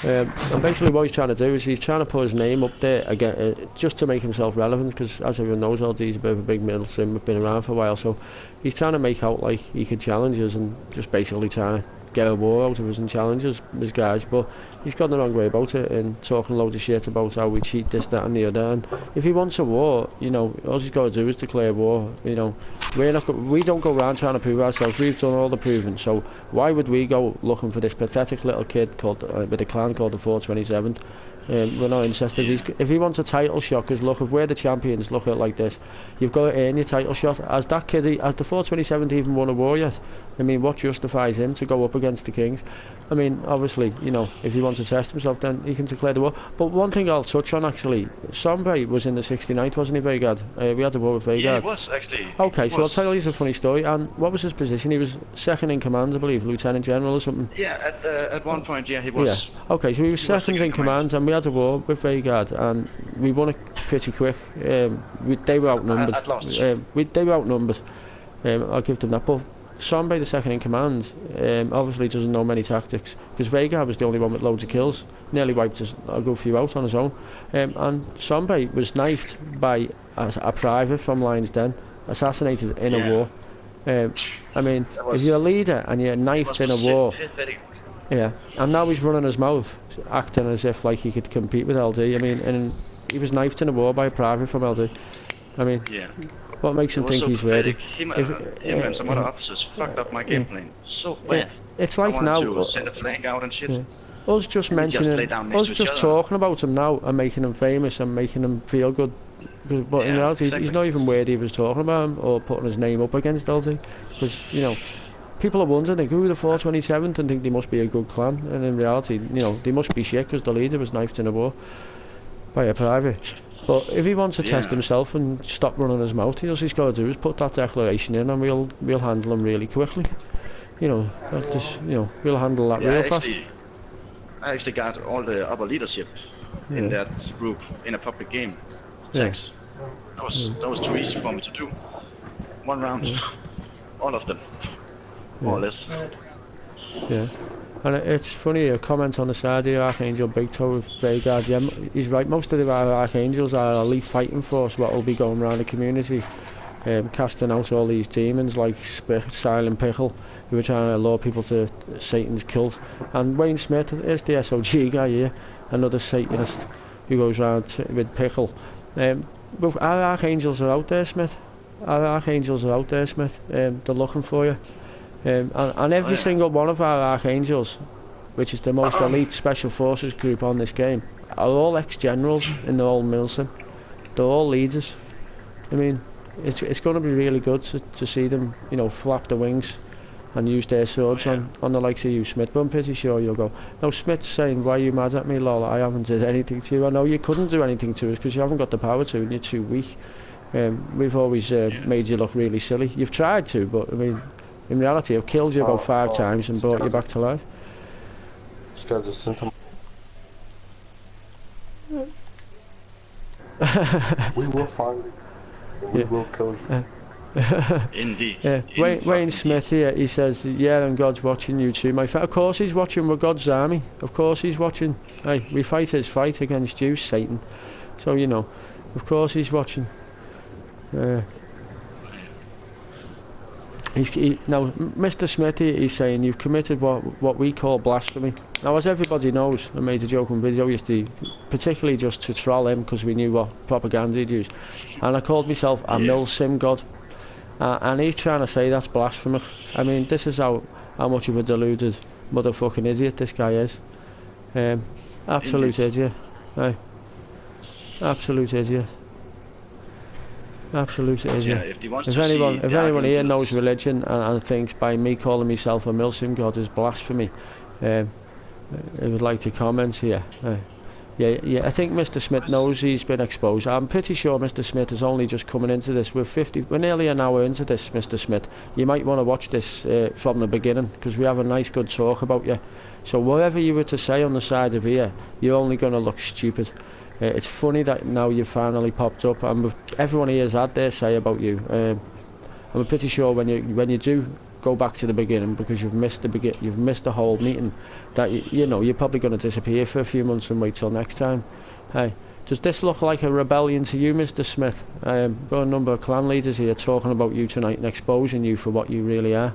And basically what he's trying to do is he's trying to put his name up there again, just to make himself relevant, because as everyone knows, LD's a bit of a big milsim, we've been around for a while, so he's trying to make out like he could challenge us, and just basically trying to get a war out of us and challenge us, these guys. But he's got the wrong way about it, and talking loads of shit about how we cheat this, that and the other. And if he wants a war, you know, all he's got to do is declare war. You know, we don't go around trying to prove ourselves. We've done all the proving, so why would we go looking for this pathetic little kid called with a clan called the 427th? We're not interested. If he wants a title shot, because look, if we're the champions, look at it like this, you've got to earn your title shot. Has the 427th even won a war yet? I mean, what justifies him to go up against the Kings? I mean, obviously, you know, if he wants to test himself, then he can declare the war. But one thing I'll touch on, actually, Sombre was in the 69th, wasn't he, Vegard? We had a war with Vegard. Yeah, he was, actually. Okay, so I'll tell you a funny story. And what was his position? He was second in command, I believe, Lieutenant General or something. Yeah, at one point, yeah, he was. Yeah. Okay, so he was second in command, and we had a war with Vegard, and we won it pretty quick. They were outnumbered. They were outnumbered. I'll give them that. But Sombre, the second in command, obviously doesn't know many tactics, because Vegard was the only one with loads of kills, nearly wiped a good few out on his own. And Sombre was knifed by a private from Lion's Den, assassinated in a war. I mean, if you're a leader and you're knifed in a war, yeah, and now he's running his mouth, acting as if like he could compete with LD. I mean, and he was knifed in a war by a private from LD. I mean, what makes him think he's ready? Him and some other officers fucked up my game plan so bad. It's like now, to send a flank out and shit. Us just mentioning, us just talking about him now and making him famous and making him feel good. But in reality, he's not even worthy of us talking about him or putting his name up against LD. Because, you know, people are wondering, like, who are the 427th, and think they must be a good clan. And in reality, you know, they must be shit because the leader was knifed in a war by a private. But if he wants to test himself and stop running his mouth, all he's got to do is put that declaration in, and we'll handle him really quickly. You know, we'll handle that real fast. I actually got all the upper leadership in that group in a public game. Thanks. That was too easy for me to do. One round, all of them, more or less. Yeah. And it's funny, a comment on the side here, Archangel Big Toe with Vegard. Yeah, he's right, most of our Archangels are elite fighting force what will be going around the community, casting out all these demons like Silent Pickle, who are trying to lure people to Satan's cult. And Wayne Smith is the SOG guy here, another Satanist who goes around with Pickle. But our Archangels are out there, Smith. They're looking for you. And every single one of our Archangels, which is the most elite special forces group on this game, are all ex-generals in the old milsim. They're all leaders. I mean, it's going to be really good to see them, you know, flap the wings and use their swords on the likes of you, Smith. But I'm pretty sure you'll go. Now, Smith's saying, why are you mad at me, lol? I haven't did anything to you. I know you couldn't do anything to us because you haven't got the power to and you're too weak. We've always made you look really silly. You've tried to, but I mean, in reality, I've killed you about 5 times and brought you back to life. This guy's a symptom. We will find We will kill you. Indeed. Yeah, Wayne Smith here, he says, yeah, and God's watching you too, my friend. Of course he's watching, we're God's army. Of course he's watching. Hey, we fight his fight against you, Satan. So, you know, of course he's watching. Now, Mr. Smith, he's saying, you've committed what we call blasphemy. Now, as everybody knows, I made a joking video yesterday, particularly just to troll him, because we knew what propaganda he'd use. And I called myself a milsim god. And he's trying to say that's blasphemous. I mean, this is how much of a deluded motherfucking idiot this guy is. Absolute idiot. Hey. Absolute idiot. Absolute idiot. Yeah, if anyone here knows religion and thinks by me calling myself a milsim god is blasphemy, I would like to comment here. Yeah, I think Mr. Smith knows he's been exposed. I'm pretty sure Mr. Smith is only just coming into this. We're nearly an hour into this, Mr. Smith. You might want to watch this from the beginning, because we have a nice good talk about you. So whatever you were to say on the side of here, you're only going to look stupid. It's funny that now you've finally popped up, and everyone here has had their say about you. I'm pretty sure when you do go back to the beginning, because you've missed the whole meeting, that you know you're probably going to disappear for a few months and wait till next time. Hey, does this look like a rebellion to you, Mr. Smith? Got a number of clan leaders here talking about you tonight and exposing you for what you really are.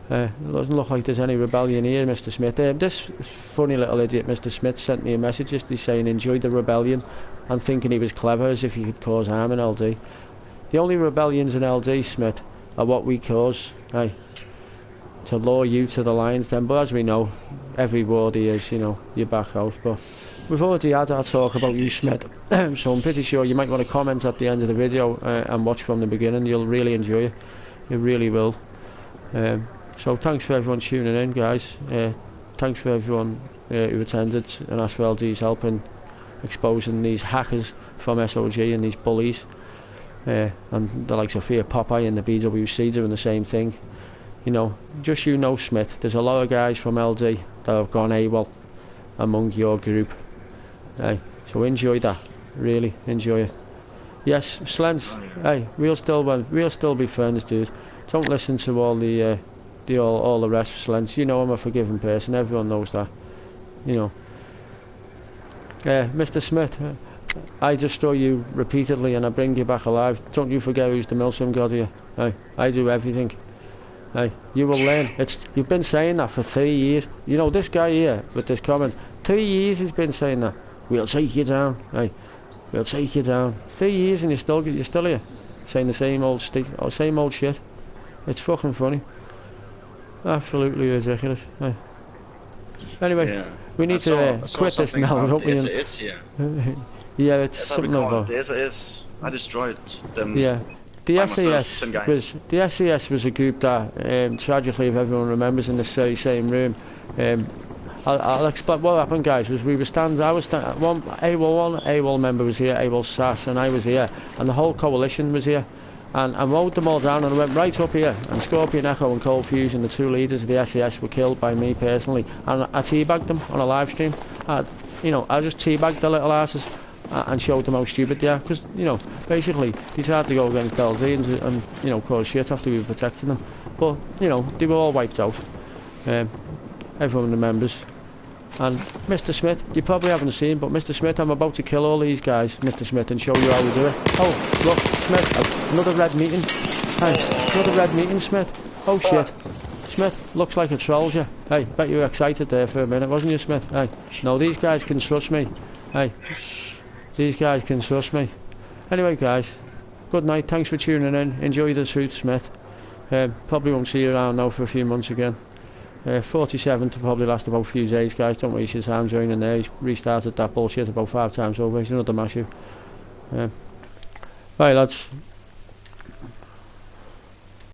It doesn't look like there's any rebellion here, Mr. Smith. This funny little idiot, Mr. Smith, sent me a message yesterday saying enjoyed the rebellion and thinking he was clever, as if he could cause harm in LD. The only rebellions in LD, Smith, are what we cause. Hey, to lure you to the lions then, but as we know, every word he is, you know, you back out. But we've already had our talk about you, Smith, so I'm pretty sure you might want to comment at the end of the video and watch from the beginning. You'll really enjoy it. You really will. So thanks for everyone tuning in, guys. Thanks for everyone who attended and asked for LD's help in exposing these hackers from SOG and these bullies. And the likes of Fear Popeye and the BWC doing the same thing. You know, just you know, Smith, there's a lot of guys from LD that have gone AWOL among your group. So enjoy that, really enjoy it. Yes, Slens, hey, we'll still be friends, dude. Don't listen to all all the rest, Slens. You know I'm a forgiving person, everyone knows that. You know. Mr. Smith, I destroy you repeatedly and I bring you back alive. Don't you forget who's the milsim god here. I do everything. You will learn. You've been saying that for 3 years. You know, this guy here with this comment, 3 years he's been saying that. We'll take you down. We'll take you down. 3 years and you're still here, saying the same old shit. It's fucking funny. Absolutely ridiculous. Anyway, we need to quit this now, don't we? Yeah, it's something about the SAS. I destroyed them. Yeah, the SAS was a group that, tragically, if everyone remembers, in this same room. I'll explain what happened, guys. Was one AWOL member was here, AWOL SAS, and I was here, and the whole coalition was here. And I rode them all down and I went right up here, and Scorpion Echo and Cold Fusion, the two leaders of the SAS, were killed by me personally, and I teabagged them on a live stream. I just teabagged the little asses and showed them how stupid they are, because, you know, basically they tried to go against LD and you know, cause shit after we were protecting them, but, you know, they were all wiped out. Everyone remembers. And Mr. Smith, you probably haven't seen, but Mr. Smith, I'm about to kill all these guys, Mr. Smith, and show you how we do it. Oh, look, Smith, another red meeting. Hey, another red meeting, Smith. Oh shit. Smith, looks like it trolls you. Hey, bet you were excited there for a minute, wasn't you, Smith? Hey, no, these guys can trust me. Hey, these guys can trust me. Anyway, guys, good night, thanks for tuning in. Enjoy the truth, Smith. Probably won't see you around now for a few months again. 47 to probably last about a few days, guys. Don't waste your time joining there. He's restarted that bullshit about 5 times over. He's another Matthew. Right, lads.